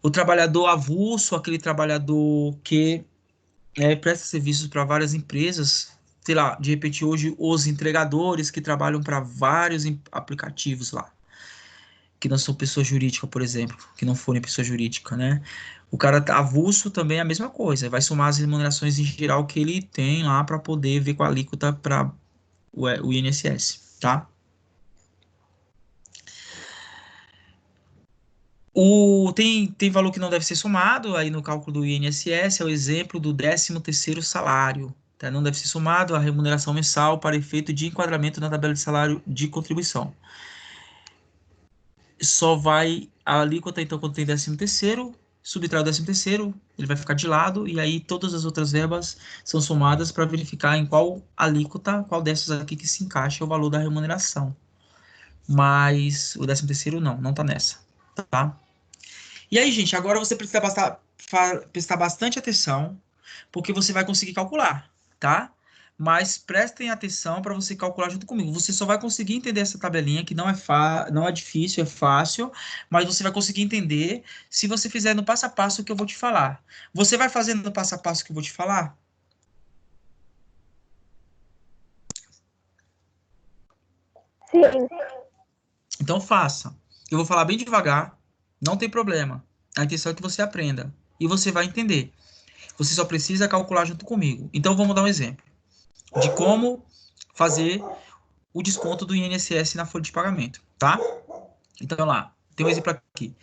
O trabalhador avulso, aquele trabalhador que presta serviços para várias empresas, sei lá, de repente hoje os entregadores que trabalham para vários aplicativos lá, que não são pessoa jurídica, por exemplo, que não forem pessoa jurídica, né? O cara avulso também é a mesma coisa, vai somar as remunerações em geral que ele tem lá para poder ver com a alíquota para o INSS, tá? Tem valor que não deve ser somado, aí no cálculo do INSS é o exemplo do 13º salário. Tá? Não deve ser somado a remuneração mensal para efeito de enquadramento na tabela de salário de contribuição. Só vai a alíquota, então, quando tem 13º, subtrai o 13º, ele vai ficar de lado, e aí todas as outras verbas são somadas para verificar em qual alíquota, qual dessas aqui que se encaixa o valor da remuneração. Mas o 13º não tá nessa, tá? E aí, gente, agora você precisa prestar bastante atenção, porque você vai conseguir calcular, tá? Mas prestem atenção para você calcular junto comigo. Você só vai conseguir entender essa tabelinha, que não é difícil, é fácil, mas você vai conseguir entender se você fizer no passo a passo o que eu vou te falar. Você vai fazendo no passo a passo o que eu vou te falar? Sim. Então faça. Eu vou falar bem devagar, não tem problema. A intenção é que você aprenda. E você vai entender. Você só precisa calcular junto comigo. Então vamos dar um exemplo de como fazer o desconto do INSS na folha de pagamento, tá? Então, vamos lá. Tem um exemplo aqui.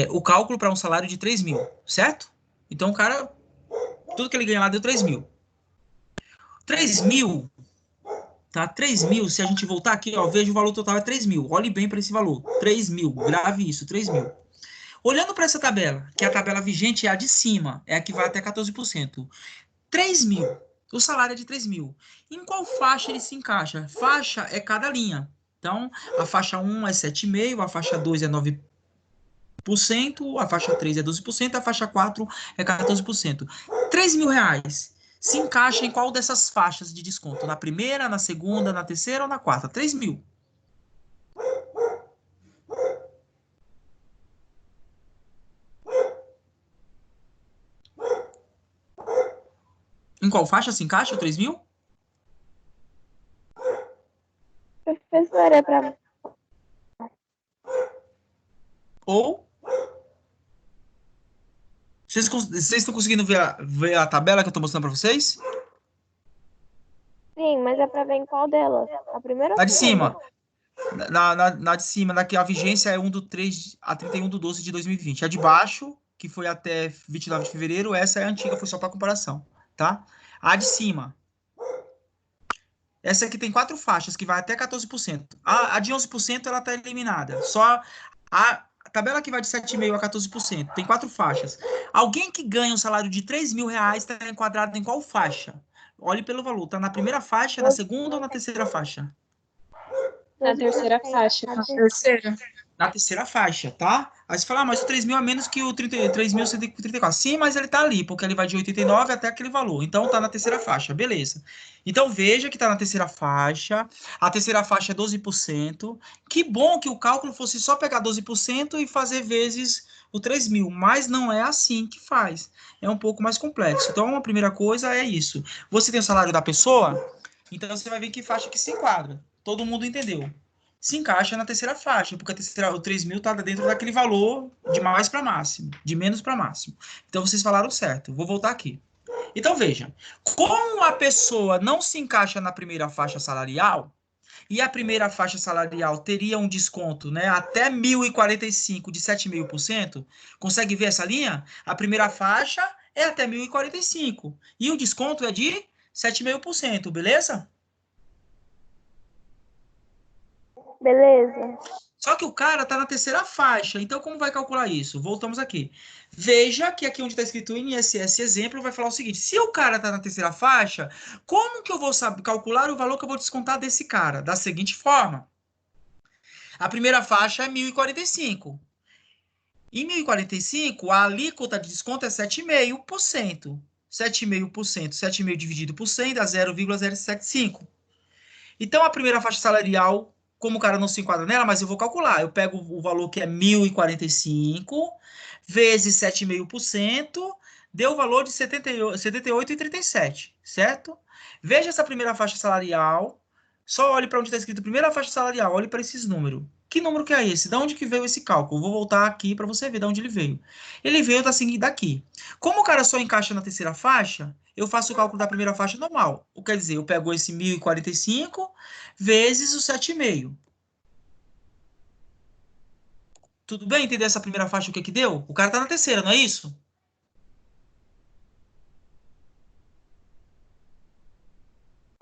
O cálculo para um salário de 3.000, certo? Então, o cara, tudo que ele ganha lá deu 3.000. 3.000, tá? 3.000, se a gente voltar aqui, ó, veja o valor total é 3.000. Olhe bem para esse valor. 3.000, grave isso, 3.000. Olhando para essa tabela, que a tabela vigente é a de cima, é a que vai até 14%. 3.000. O salário é de 3.000. Em qual faixa ele se encaixa? Faixa é cada linha. Então, a faixa 1 é 7,5%, a faixa 2 é 9%, a faixa 3 é 12%, a faixa 4 é 14%. 3.000 reais. Se encaixa em qual dessas faixas de desconto? Na primeira, na segunda, na terceira ou na quarta? 3.000. Em qual faixa se encaixa o 3.000? Professora, é para Ou vocês estão conseguindo ver a tabela que eu estou mostrando para vocês? sim, mas é para ver em qual delas? A primeira ou Na a de segunda? cima. Na de cima, na que a vigência é 1/3 a 31/12 de 2020. A de baixo, que foi até 29 de fevereiro, essa é a antiga, foi só para comparação, tá? A de cima. Essa aqui tem 4 faixas, que vai até 14%. A de 11%, ela está eliminada. Só a tabela que vai de 7,5% a 14%. Tem 4 faixas. Alguém que ganha um salário de 3.000 reais está enquadrado em qual faixa? Olhe pelo valor. Está na primeira faixa, na segunda ou na terceira faixa? Na terceira faixa. Terceira. Na terceira faixa, tá? Aí você fala, mas o 3.000 é menos que o 3.134. Sim, mas ele tá ali, porque ele vai de 89 até aquele valor. Então tá na terceira faixa, beleza. Então veja que tá na terceira faixa. A terceira faixa é 12%. Que bom que o cálculo fosse só pegar 12% e fazer vezes o 3.000, mas não é assim que faz. É um pouco mais complexo. Então a primeira coisa é isso. Você tem o salário da pessoa, então você vai ver que faixa que se enquadra. Todo mundo entendeu? Se encaixa na terceira faixa, porque o 3.000 está dentro daquele valor de mais para máximo, de menos para máximo. Então vocês falaram certo. Vou voltar aqui. Então, veja, como a pessoa não se encaixa na primeira faixa salarial, e a primeira faixa salarial teria um desconto, né, até 1.045 de 7,5%, consegue ver essa linha? A primeira faixa é até 1.045 e o desconto é de 7,5%, beleza? Beleza. Só que o cara está na terceira faixa, então como vai calcular isso? Voltamos aqui. Veja que aqui onde está escrito INSS exemplo, vai falar o seguinte, se o cara está na terceira faixa, como que eu vou saber calcular o valor que eu vou descontar desse cara? Da seguinte forma. A primeira faixa é 1.045. Em 1.045, a alíquota de desconto é 7,5%. 7,5%. 7,5% dividido por 100 dá 0,075. Então, a primeira faixa salarial, como o cara não se enquadra nela, mas eu vou calcular. Eu pego o valor que é 1.045 vezes 7,5%, deu o valor de 78,37, certo? Veja essa primeira faixa salarial. Só olhe para onde está escrito primeira faixa salarial. Olhe para esses números. Que número que é esse? De onde que veio esse cálculo? Vou voltar aqui para você ver de onde ele veio. Ele veio da seguinte daqui. Como o cara só encaixa na terceira faixa, eu faço o cálculo da primeira faixa normal. O que quer dizer, eu pego esse 1.045 vezes o 7,5. Tudo bem entender essa primeira faixa o que que deu? O cara tá na terceira, não é isso?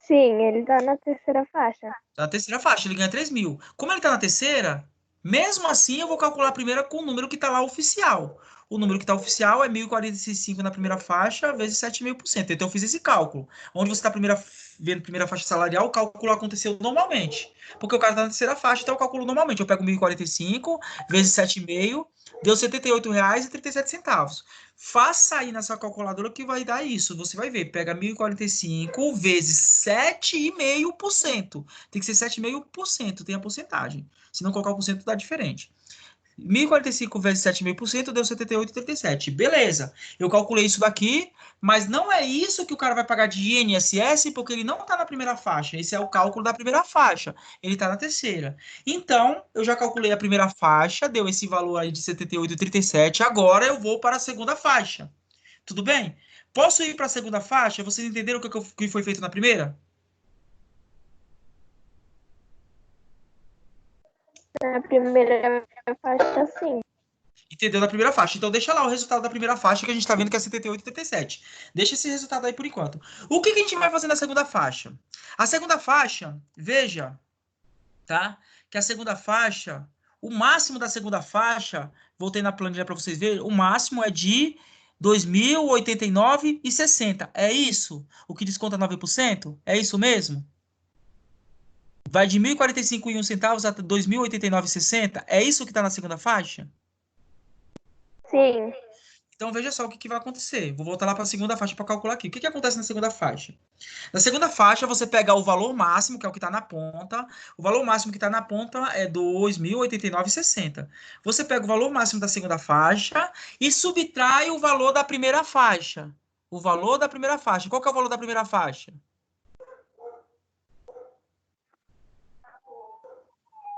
Sim, ele tá na terceira faixa. Tá na terceira faixa, ele ganha 3.000. Como ele tá na terceira, mesmo assim eu vou calcular a primeira com o número que tá lá oficial. O número que tá oficial é 1.045 na primeira faixa vezes 7,5%. Então eu fiz esse cálculo. Onde você está vendo primeira faixa salarial, o cálculo aconteceu normalmente. Porque o cara tá na terceira faixa, então eu calculo normalmente. Eu pego 1.045 vezes 7,5, deu R$ 78,37. Faça aí na sua calculadora que vai dar isso. Você vai ver, pega 1.045 vezes 7,5%. Tem que ser 7,5%, tem a porcentagem. Se não colocar o porcento, dá diferente. 1.045 vezes 7,5% deu 78,37. Beleza. Eu calculei isso daqui, mas não é isso que o cara vai pagar de INSS, porque ele não está na primeira faixa. Esse é o cálculo da primeira faixa. Ele está na terceira. Então, eu já calculei a primeira faixa, deu esse valor aí de 78,37. Agora eu vou para a segunda faixa. Tudo bem? Posso ir para a segunda faixa? Vocês entenderam o que foi feito na primeira? Na primeira faixa, sim. Entendeu? Da primeira faixa. Então, deixa lá o resultado da primeira faixa, que a gente está vendo que é 78,37. Deixa esse resultado aí por enquanto. O que que a gente vai fazer na segunda faixa? A segunda faixa, veja, tá? Que a segunda faixa, o máximo da segunda faixa, voltei na planilha para vocês verem, o máximo é de 2.089,60. É isso? O que desconta 9%? É isso mesmo? Vai de 1.045,01 a 2.089,60? É isso que está na segunda faixa? Sim. Então, veja só o que, que vai acontecer. Vou voltar lá para a segunda faixa para calcular aqui. O que, que acontece na segunda faixa? Na segunda faixa, você pega o valor máximo, que é o que está na ponta. O valor máximo que está na ponta é 2.089,60. Você pega o valor máximo da segunda faixa e subtrai o valor da primeira faixa. O valor da primeira faixa. Qual que é o valor da primeira faixa?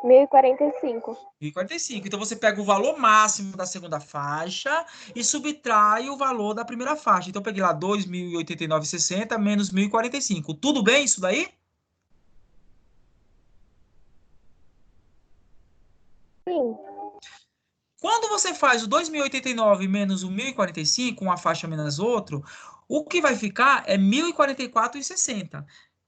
1.045. 1.045. Então, você pega o valor máximo da segunda faixa e subtrai o valor da primeira faixa. Então, eu peguei lá 2.089,60 menos 1.045. Tudo bem isso daí? Sim. Quando você faz o 2.089 menos o 1.045, uma faixa menos outro, o que vai ficar é 1.044,60.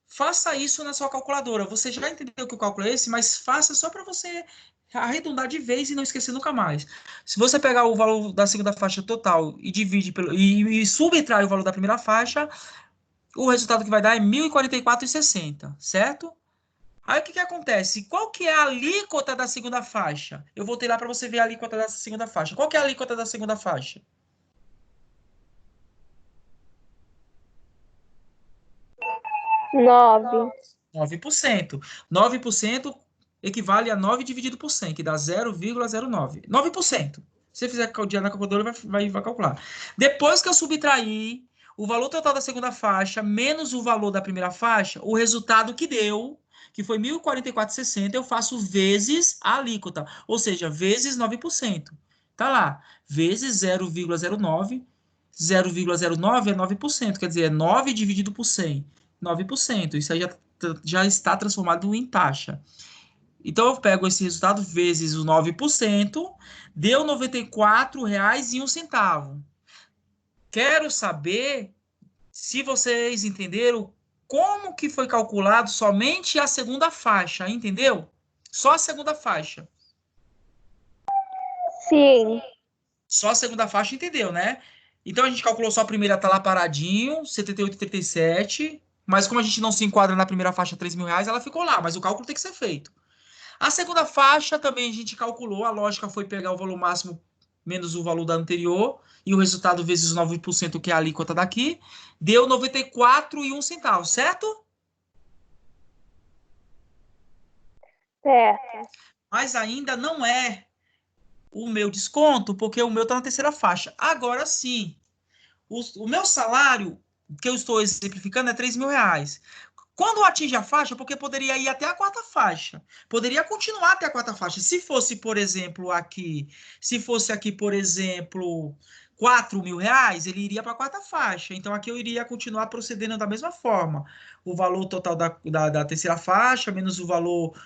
Faça isso na sua calculadora. Você já entendeu que o cálculo é esse, mas faça só para você arredondar de vez e não esquecer nunca mais. Se você pegar o valor da segunda faixa total e divide e subtrai o valor da primeira faixa, o resultado que vai dar é 1.044,60, certo? Aí o que que acontece? Qual que é a alíquota da segunda faixa? Eu voltei lá para você ver a alíquota da segunda faixa. Qual que é a alíquota da segunda faixa? 9. 9%. 9% equivale a 9 dividido por 100, que dá 0,09. 9%. Se você fizer o dia na calculadora, vai calcular. Depois que eu subtrair o valor total da segunda faixa menos o valor da primeira faixa, o resultado que deu, que foi 1.044,60, eu faço vezes a alíquota, ou seja, vezes 9%. Tá lá, vezes 0,09, 0,09 é 9%, quer dizer, é 9 dividido por 100, 9%. Isso aí já está transformado em taxa. Então, eu pego esse resultado vezes os 9%, deu R$ 94,01. Quero saber se vocês entenderam como que foi calculado somente a segunda faixa, entendeu? Só a segunda faixa. Sim. Só a segunda faixa, entendeu, né? Então, a gente calculou só a primeira, tá lá paradinho, 78,37. Mas como a gente não se enquadra na primeira faixa, R$ 3.000, ela ficou lá. Mas o cálculo tem que ser feito. A segunda faixa também a gente calculou. A lógica foi pegar o valor máximo menos o valor da anterior. E o resultado vezes os 9%, que é a alíquota daqui, deu R$ 94,01, certo? Certo. Mas ainda não é o meu desconto, porque o meu está na terceira faixa. Agora sim, o meu salário, que eu estou exemplificando, é R$ 3.000. Quando atinge a faixa, porque poderia ir até a quarta faixa. Poderia continuar até a quarta faixa. Se fosse, por exemplo, aqui, por exemplo, R$ 4.000, ele iria para a quarta faixa. Então, aqui eu iria continuar procedendo da mesma forma. O valor total da terceira faixa, menos o valor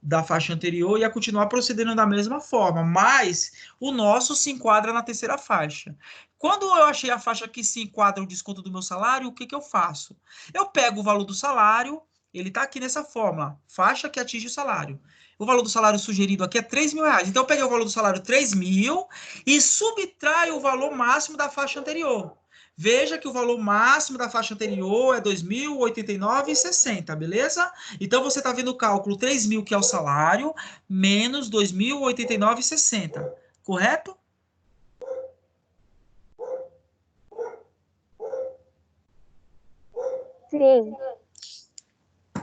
da faixa anterior, ia continuar procedendo da mesma forma. Mas o nosso se enquadra na terceira faixa. Quando eu achei a faixa que se enquadra o desconto do meu salário, o que que eu faço? Eu pego o valor do salário, ele está aqui nessa fórmula, faixa que atinge o salário. O valor do salário sugerido aqui é R$ 3.000. Então, eu peguei o valor do salário 3.000 e subtraio o valor máximo da faixa anterior. Veja que o valor máximo da faixa anterior é R$ 2.089,60, beleza? Então, você está vendo o cálculo 3.000, que é o salário, menos R$ 2.089,60, correto? Sim.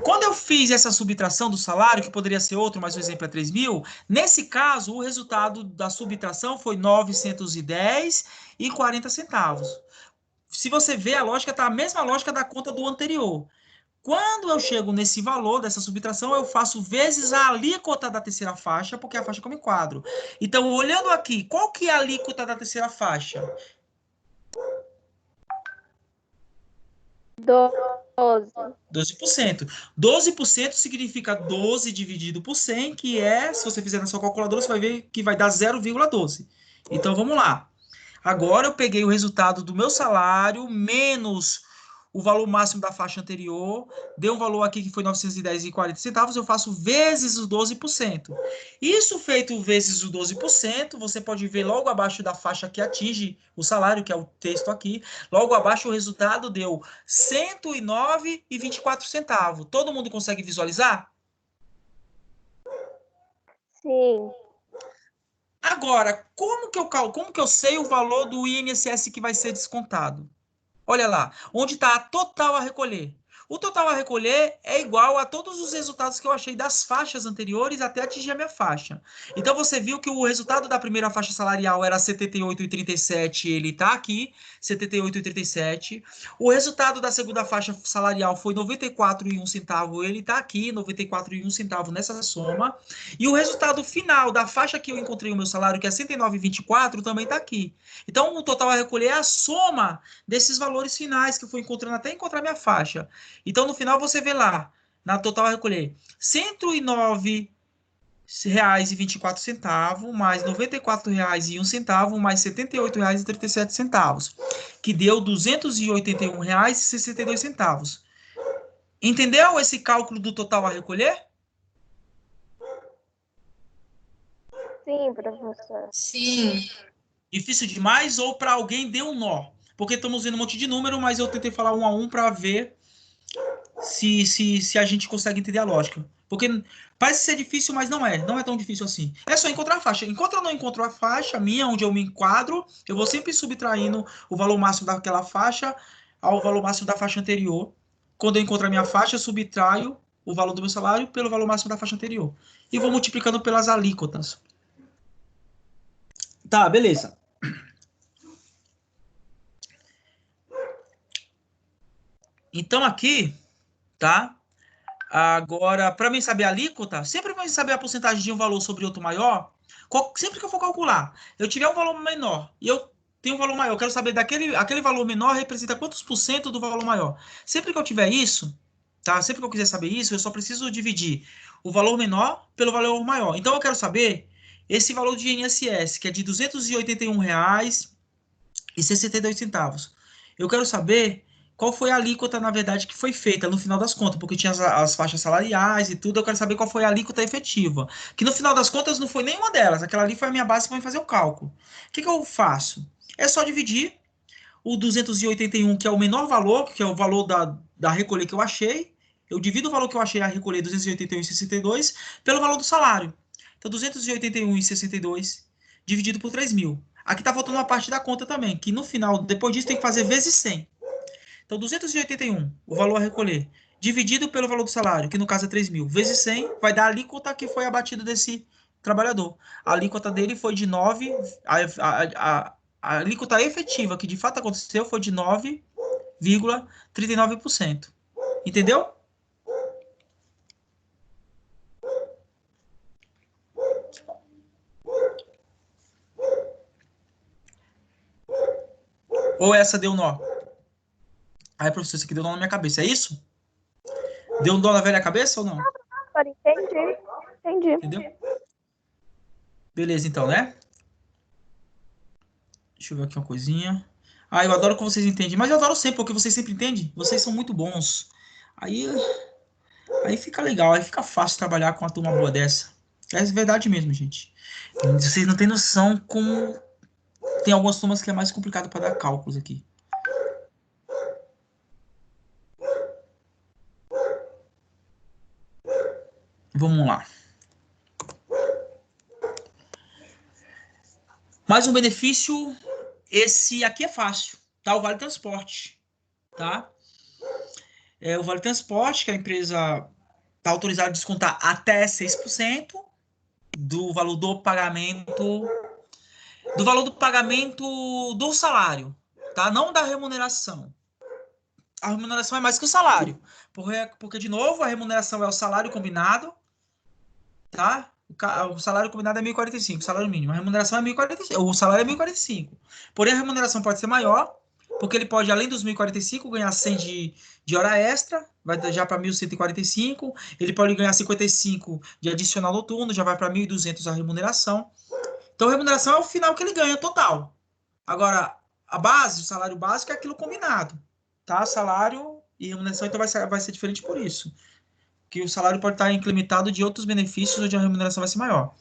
Quando eu fiz essa subtração do salário, que poderia ser outro, mas o exemplo é 3.000, nesse caso, o resultado da subtração foi R$ 910,40. Se você vê, a lógica está a mesma lógica da conta do anterior. Quando eu chego nesse valor dessa subtração, eu faço vezes a alíquota da terceira faixa, porque é a faixa que eu me enquadro. Então, olhando aqui, qual que é a alíquota da terceira faixa? 12. 12%. 12% significa 12 dividido por 100, que é, se você fizer na sua calculadora, você vai ver que vai dar 0,12. Então, vamos lá. Agora eu peguei o resultado do meu salário, menos o valor máximo da faixa anterior, deu um valor aqui que foi R$ 910,40, eu faço vezes os 12%. Isso feito vezes os 12%, você pode ver logo abaixo da faixa que atinge o salário, que é o texto aqui, logo abaixo o resultado deu R$ 109,24. Todo mundo consegue visualizar? Sim. Agora, como que eu sei o valor do INSS que vai ser descontado? Olha lá, onde está a total a recolher. O total a recolher é igual a todos os resultados que eu achei das faixas anteriores até atingir a minha faixa. Então, você viu que o resultado da primeira faixa salarial era 78,37, ele está aqui, 78,37. O resultado da segunda faixa salarial foi 94,01, ele está aqui, 94,01 nessa soma. E o resultado final da faixa que eu encontrei o meu salário, que é 109,24, também está aqui. Então, o total a recolher é a soma desses valores finais que eu fui encontrando até encontrar minha faixa. Então, no final, você vê lá, na total a recolher, R$ 109,24, mais R$ 94,01, mais R$ 78,37, que deu R$ 281,62. Entendeu esse cálculo do total a recolher? Sim, professor. Sim. Difícil demais ou para alguém deu um nó? Porque estamos vendo um monte de número, mas eu tentei falar um a um para ver se a gente consegue entender a lógica. Porque parece ser difícil, mas não é tão difícil assim. É só encontrar a faixa. Enquanto eu não encontro a faixa minha, onde eu me enquadro, eu vou sempre subtraindo o valor máximo daquela faixa ao valor máximo da faixa anterior. Quando eu encontro a minha faixa, eu subtraio o valor do meu salário pelo valor máximo da faixa anterior. E vou multiplicando pelas alíquotas. Tá, beleza. Então aqui, tá? Agora, para mim saber a alíquota, sempre para mim saber a porcentagem de um valor sobre outro maior, sempre que eu for calcular, eu tiver um valor menor e eu tem um valor maior. Eu quero saber aquele valor menor representa quantos por cento do valor maior. Sempre que eu tiver isso, tá? Sempre que eu quiser saber isso, eu só preciso dividir o valor menor pelo valor maior. Então, eu quero saber esse valor de INSS, que é de R$ 281,62. Eu quero saber qual foi a alíquota, na verdade, que foi feita no final das contas, porque tinha as faixas salariais e tudo, eu quero saber qual foi a alíquota efetiva. Que no final das contas não foi nenhuma delas, aquela ali foi a minha base para fazer o cálculo. O que eu faço? É só dividir o 281, que é o menor valor, que é o valor da recolher que eu achei, eu divido o valor que eu achei a recolher, 281,62, pelo valor do salário. Então, 281,62 dividido por 3.000. Aqui está faltando uma parte da conta também, que no final, depois disso, tem que fazer vezes 100. Então, 281, o valor a recolher, dividido pelo valor do salário, que no caso é 3.000, vezes 100, vai dar a alíquota que foi abatida desse trabalhador. A alíquota dele foi de 9, a alíquota efetiva que de fato aconteceu foi de 9,39%. Entendeu? Ou essa deu nó? Aí, professor, isso aqui deu nó na minha cabeça, é isso? Deu um nó na velha cabeça ou não? Agora entendi. Entendeu? Beleza, então, né? Deixa eu ver aqui uma coisinha. Ah, eu adoro que vocês entendem. Mas eu adoro sempre, porque vocês sempre entendem. Vocês são muito bons. Aí fica legal, aí fica fácil trabalhar com uma turma boa dessa. É verdade mesmo, gente. Vocês não têm noção como tem algumas turmas que é mais complicado para dar cálculos aqui. Vamos lá. Mais um benefício, esse aqui é fácil, tá? O Vale Transporte, tá? O Vale Transporte, que a empresa está autorizada a descontar até 6% do valor do pagamento, do salário, tá? Não da remuneração. A remuneração é mais que o salário, porque de novo, a remuneração é o salário combinado, tá? O salário combinado é 1.045, o salário mínimo. A remuneração é 1.045, o salário é 1.045. Porém, a remuneração pode ser maior, porque ele pode, além dos 1.045, ganhar 100 de hora extra, vai já para 1.145. Ele pode ganhar 55 de adicional noturno, já vai para 1.200 a remuneração. Então, a remuneração é o final que ele ganha total. Agora, a base, o salário básico é aquilo combinado, tá? Salário e remuneração, então vai ser diferente por isso. Que o salário pode estar incrementado de outros benefícios onde a remuneração vai ser maior.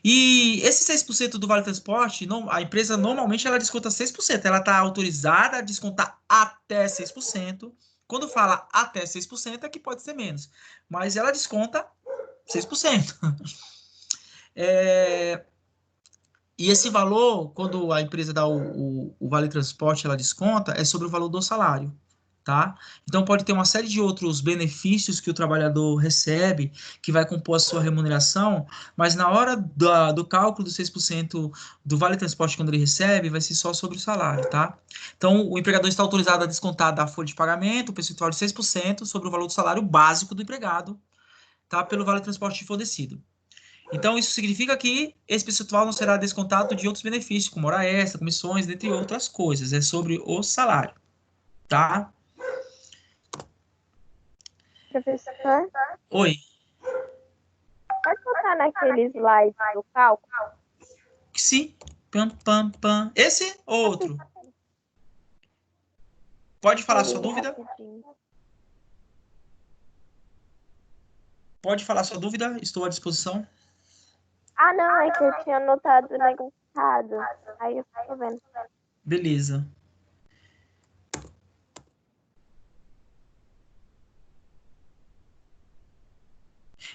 E esse 6% do Vale Transporte, a empresa normalmente ela desconta 6%. Ela está autorizada a descontar até 6%. Quando fala até 6%, é que pode ser menos. Mas ela desconta 6%. E esse valor, quando a empresa dá o Vale Transporte, ela desconta, é sobre o valor do salário. Tá? Então pode ter uma série de outros benefícios que o trabalhador recebe, que vai compor a sua remuneração, mas na hora do cálculo dos 6% do Vale Transporte quando ele recebe, vai ser só sobre o salário, tá? Então o empregador está autorizado a descontar da folha de pagamento o percentual de 6% sobre o valor do salário básico do empregado, tá? Pelo Vale Transporte fornecido. Então isso significa que esse percentual não será descontado de outros benefícios, como hora extra, comissões, dentre outras coisas. É sobre o salário, tá? Professor, Oi. pode botar naquele slide do cálculo? Sim. Pam, pam, pam. Esse ou outro? Pode falar sua dúvida? Pode falar sua dúvida? Estou à disposição. Ah, não, é que eu tinha anotado o negócio errado. Aí eu tô vendo. Beleza.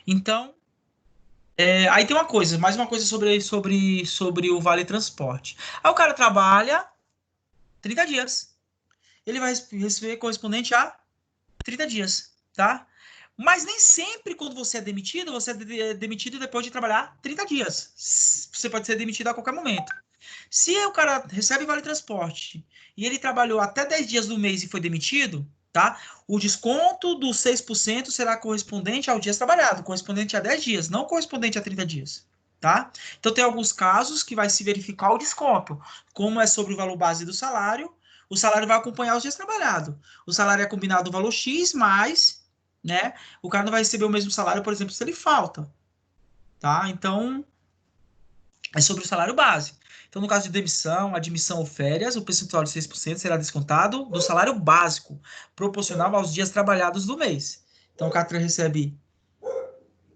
Então, aí tem uma coisa, mais uma coisa sobre o Vale Transporte. Aí o cara trabalha 30 dias. Ele vai receber correspondente a 30 dias, tá? Mas nem sempre quando você é demitido depois de trabalhar 30 dias. Você pode ser demitido a qualquer momento. Se o cara recebe Vale Transporte e ele trabalhou até 10 dias do mês e foi demitido, tá? O desconto dos 6% será correspondente ao dias trabalhado, correspondente a 10 dias, não correspondente a 30 dias, tá? Então, tem alguns casos que vai se verificar o desconto. Como é sobre o valor base do salário, o salário vai acompanhar os dias trabalhados. O salário é combinado no valor X, mas, né, o cara não vai receber o mesmo salário, por exemplo, se ele falta, tá? Então, é sobre o salário base. Então, no caso de demissão, admissão ou férias, o percentual de 6% será descontado do salário básico, proporcional aos dias trabalhados do mês. Então, o cara recebe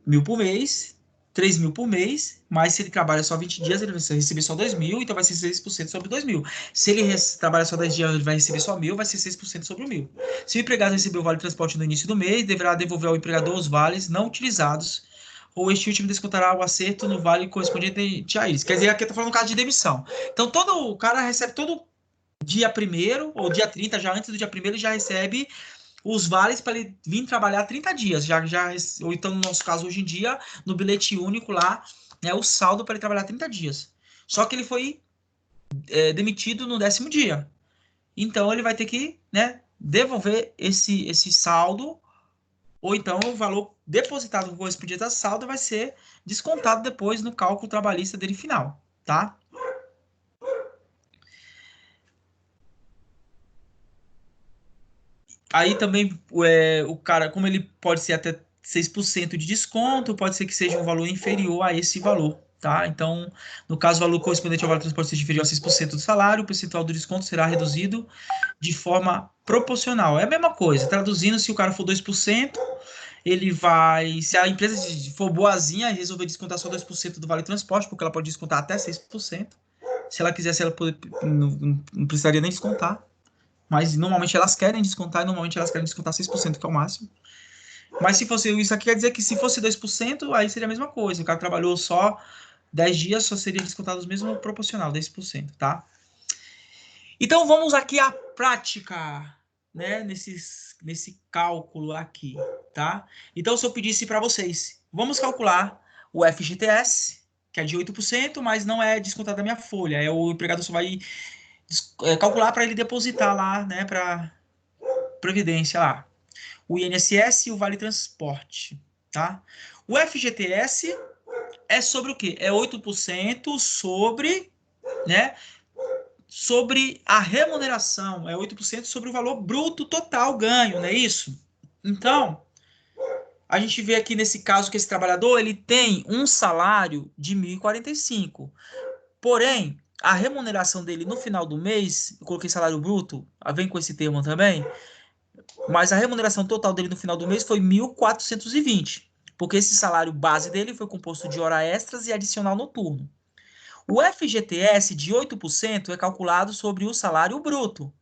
1.000 por mês, 3.000 por mês, mas se ele trabalha só 20 dias, ele vai receber só 2.000, então vai ser 6% sobre 2.000. Se ele trabalha só 10 dias, ele vai receber só 1.000, vai ser 6% sobre o 1.000. Se o empregado receber o vale transporte no início do mês, deverá devolver ao empregador os vales não utilizados, ou este último descontará o acerto no vale correspondente a eles. Quer dizer, aqui eu tô falando no caso de demissão. Então, todo o cara recebe todo dia 1º, ou dia 30, já antes do dia 1º, ele já recebe os vales para ele vir trabalhar 30 dias, ou então no nosso caso hoje em dia, no bilhete único lá, né, o saldo para ele trabalhar 30 dias. Só que ele foi demitido no 10º dia. Então ele vai ter que, né, devolver esse saldo, ou então o valor depositado correspondente a saldo vai ser descontado depois no cálculo trabalhista dele final, tá? Aí também o cara, como ele pode ser até 6% de desconto, pode ser que seja um valor inferior a esse valor, tá? Então, no caso, o valor correspondente ao vale transporte seja inferior a 6% do salário, o percentual do desconto será reduzido de forma proporcional. É a mesma coisa, traduzindo, se o cara for 2%, ele vai, se a empresa for boazinha e resolver descontar só 2% do vale transporte, porque ela pode descontar até 6%. Se ela quisesse, ela não precisaria nem descontar. Mas normalmente elas querem descontar, e normalmente elas querem descontar 6%, que é o máximo. Mas se fosse, isso aqui quer dizer que se fosse 2%, aí seria a mesma coisa. O cara trabalhou só 10 dias, só seria descontado o mesmo proporcional, 10%, tá? Então vamos aqui à prática, né, nesse cálculo aqui, tá? Então se eu pedisse para vocês, vamos calcular o FGTS, que é de 8%, mas não é descontado da minha folha, o empregador só vai calcular para ele depositar lá, né, para Previdência lá. O INSS e o Vale Transporte, tá? O FGTS é sobre o quê? É 8% sobre, né, sobre a remuneração, é 8% sobre o valor bruto total ganho, não é isso? Então, a gente vê aqui nesse caso que esse trabalhador, ele tem um salário de 1.045. Porém, a remuneração dele no final do mês, eu coloquei salário bruto, vem com esse termo também, mas a remuneração total dele no final do mês foi 1.420, porque esse salário base dele foi composto de hora extras e adicional noturno. O FGTS de 8% é calculado sobre o salário bruto,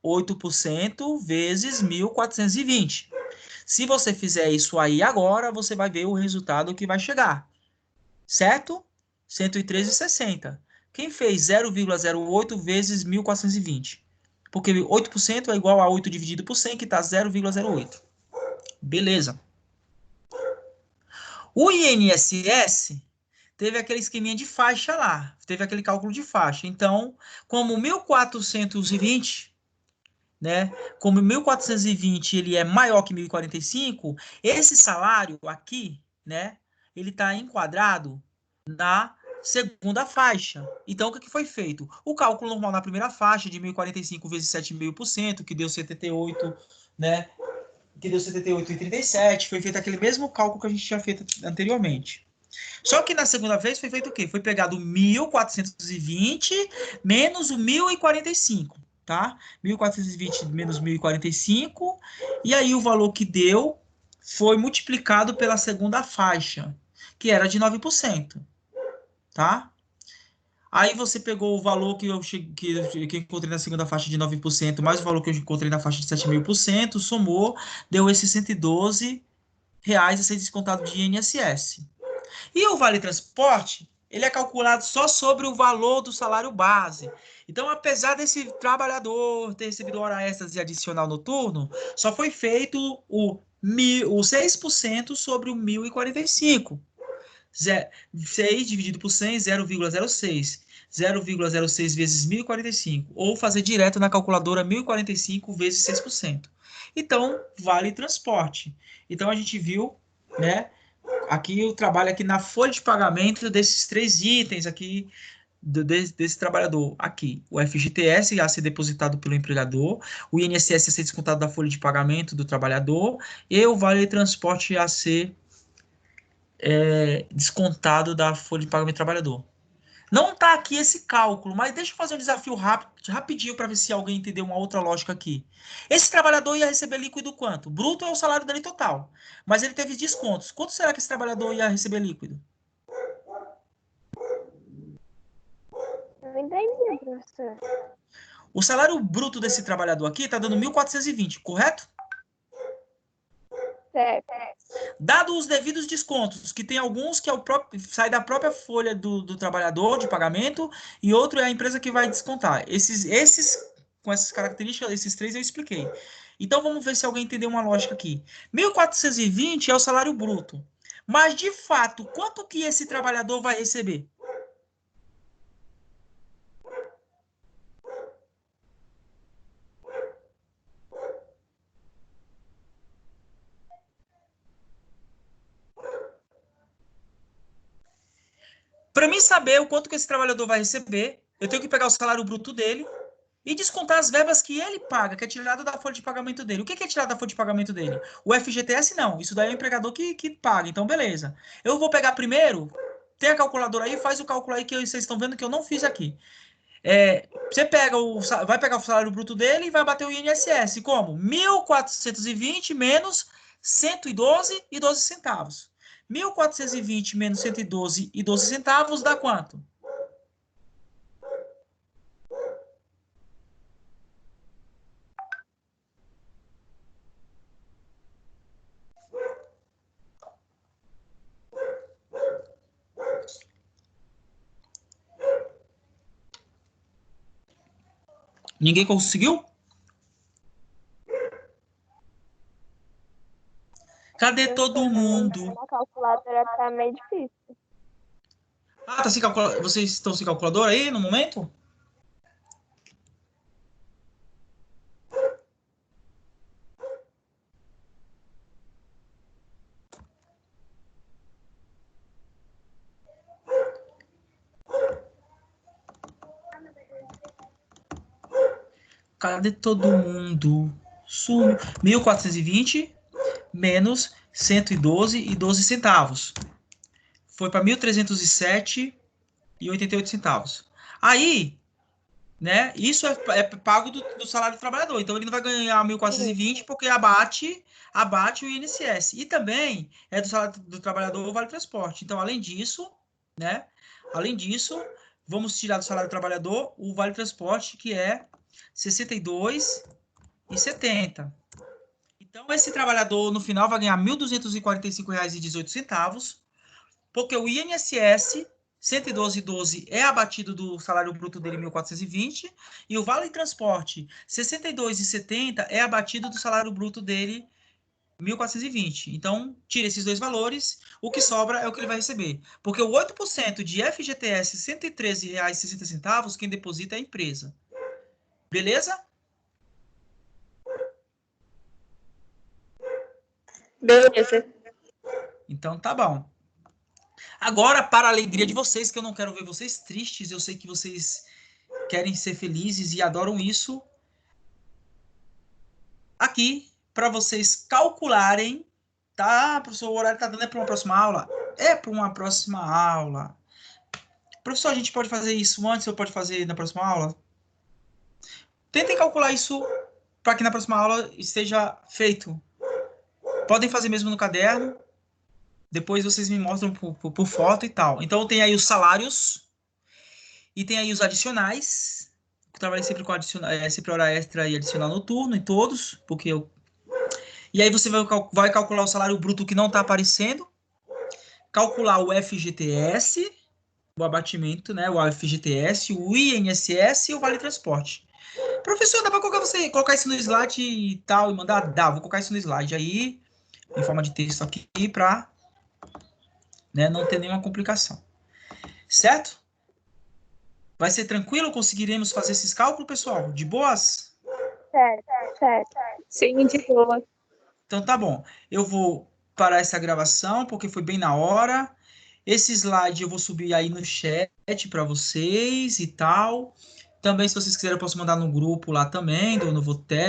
8% vezes 1.420. Se você fizer isso aí agora, você vai ver o resultado que vai chegar, certo? 113,60. Quem fez 0,08 vezes 1.420? Porque 8% é igual a 8 dividido por 100, que está 0,08. Beleza. O INSS teve aquele esqueminha de faixa lá. Teve aquele cálculo de faixa. Então, como 1.420, né? Como 1.420 ele é maior que 1.045, esse salário aqui, né? Ele está enquadrado na segunda faixa. Então, o que foi feito? O cálculo normal na primeira faixa de 1.045 vezes 7,5%, que deu 78, né? Que deu 78,37. Foi feito aquele mesmo cálculo que a gente tinha feito anteriormente. Só que na segunda vez foi feito o quê? Foi pegado 1.420 menos o 1.045, tá? 1.420 menos 1.045, e aí o valor que deu foi multiplicado pela segunda faixa, que era de 9%, tá? Aí você pegou o valor que eu encontrei na segunda faixa de 9%, mais o valor que eu encontrei na faixa de 7.000%, somou, deu esses R$ 112 a ser descontado de INSS. E o Vale Transporte, ele é calculado só sobre o valor do salário base. Então, apesar desse trabalhador ter recebido hora extras e adicional noturno, só foi feito o 6% sobre o 1.045. 6 dividido por 100, 0,06. 0,06 vezes 1.045. Ou fazer direto na calculadora 1.045 vezes 6%. Então, vale transporte. Então, a gente viu, né, aqui eu trabalho aqui na folha de pagamento desses 3 itens aqui, desse trabalhador. Aqui, o FGTS a ser depositado pelo empregador, o INSS a ser descontado da folha de pagamento do trabalhador e o vale transporte a ser descontado da folha de pagamento do trabalhador. Não está aqui esse cálculo, mas deixa eu fazer um desafio rapidinho para ver se alguém entendeu uma outra lógica aqui. Esse trabalhador ia receber líquido quanto? Bruto é o salário dele total, mas ele teve descontos. Quanto será que esse trabalhador ia receber líquido? Não entendi, professor. O salário bruto desse trabalhador aqui está dando 1.420, correto? Certo. Dado os devidos descontos, que tem alguns que é sai da própria folha do trabalhador de pagamento e outro é a empresa que vai descontar. Esses com essas características, esses 3 eu expliquei. Então vamos ver se alguém entendeu uma lógica aqui. 1.420 é o salário bruto. Mas de fato, quanto que esse trabalhador vai receber? Para mim saber o quanto que esse trabalhador vai receber, eu tenho que pegar o salário bruto dele e descontar as verbas que ele paga, que é tirado da folha de pagamento dele. O que é tirado da folha de pagamento dele? O FGTS não, isso daí é o empregador que paga, então beleza. Eu vou pegar primeiro, tem a calculadora aí, faz o cálculo aí que vocês estão vendo que eu não fiz aqui. Você vai pegar o salário bruto dele e vai bater o INSS, como? 1.420 menos 112 e 12 centavos. 1.420 menos 112 e 12 centavos dá quanto? Ninguém conseguiu? Cadê todo mundo? A calculadora tá meio difícil. Ah, tá sem calculadora. Vocês estão sem calculadora aí no momento? Cadê todo mundo? Sumiu. 1.420 menos 112 e 12 centavos. Foi para 1.307 e 88 centavos. Aí, né, isso é pago do salário do trabalhador. Então, ele não vai ganhar 1.420 porque abate o INSS. E também é do salário do trabalhador o vale transporte. Então, além disso, né, vamos tirar do salário do trabalhador o vale transporte, que é 62,70. Então, esse trabalhador, no final, vai ganhar R$ 1.245,18, porque o INSS 112,12 é abatido do salário bruto dele 1.420 e o vale transporte 62,70 é abatido do salário bruto dele 1.420. Então, tira esses dois valores, o que sobra é o que ele vai receber. Porque o 8% de FGTS R$ 113,60, quem deposita é a empresa. Beleza? Beleza. Então tá bom. Agora, para a alegria de vocês, que eu não quero ver vocês tristes, eu sei que vocês querem ser felizes e adoram isso. Aqui, para vocês calcularem, tá? Professor, o horário tá dando para uma próxima aula? É para uma próxima aula. Professor, a gente pode fazer isso antes ou pode fazer na próxima aula? Tentem calcular isso para que na próxima aula esteja feito. Podem fazer mesmo no caderno. Depois vocês me mostram por foto e tal. Então, tem aí os salários e tem aí os adicionais. Eu trabalhei sempre com sempre hora extra e adicional noturno em todos, porque eu... E aí você vai calcular o salário bruto que não está aparecendo, calcular o FGTS, o abatimento, né? O FGTS, o INSS e o Vale Transporte. Professor, dá para colocar isso no slide e tal e mandar? Dá, vou colocar isso no slide aí, em forma de texto aqui, para, né, não ter nenhuma complicação. Certo? Vai ser tranquilo? Conseguiremos fazer esses cálculos, pessoal? De boas? Certo. Sim, de boa. Então tá bom. Eu vou parar essa gravação, porque foi bem na hora. Esse slide eu vou subir aí no chat para vocês e tal. Também, se vocês quiserem, eu posso mandar no grupo lá também, do Novo Teste.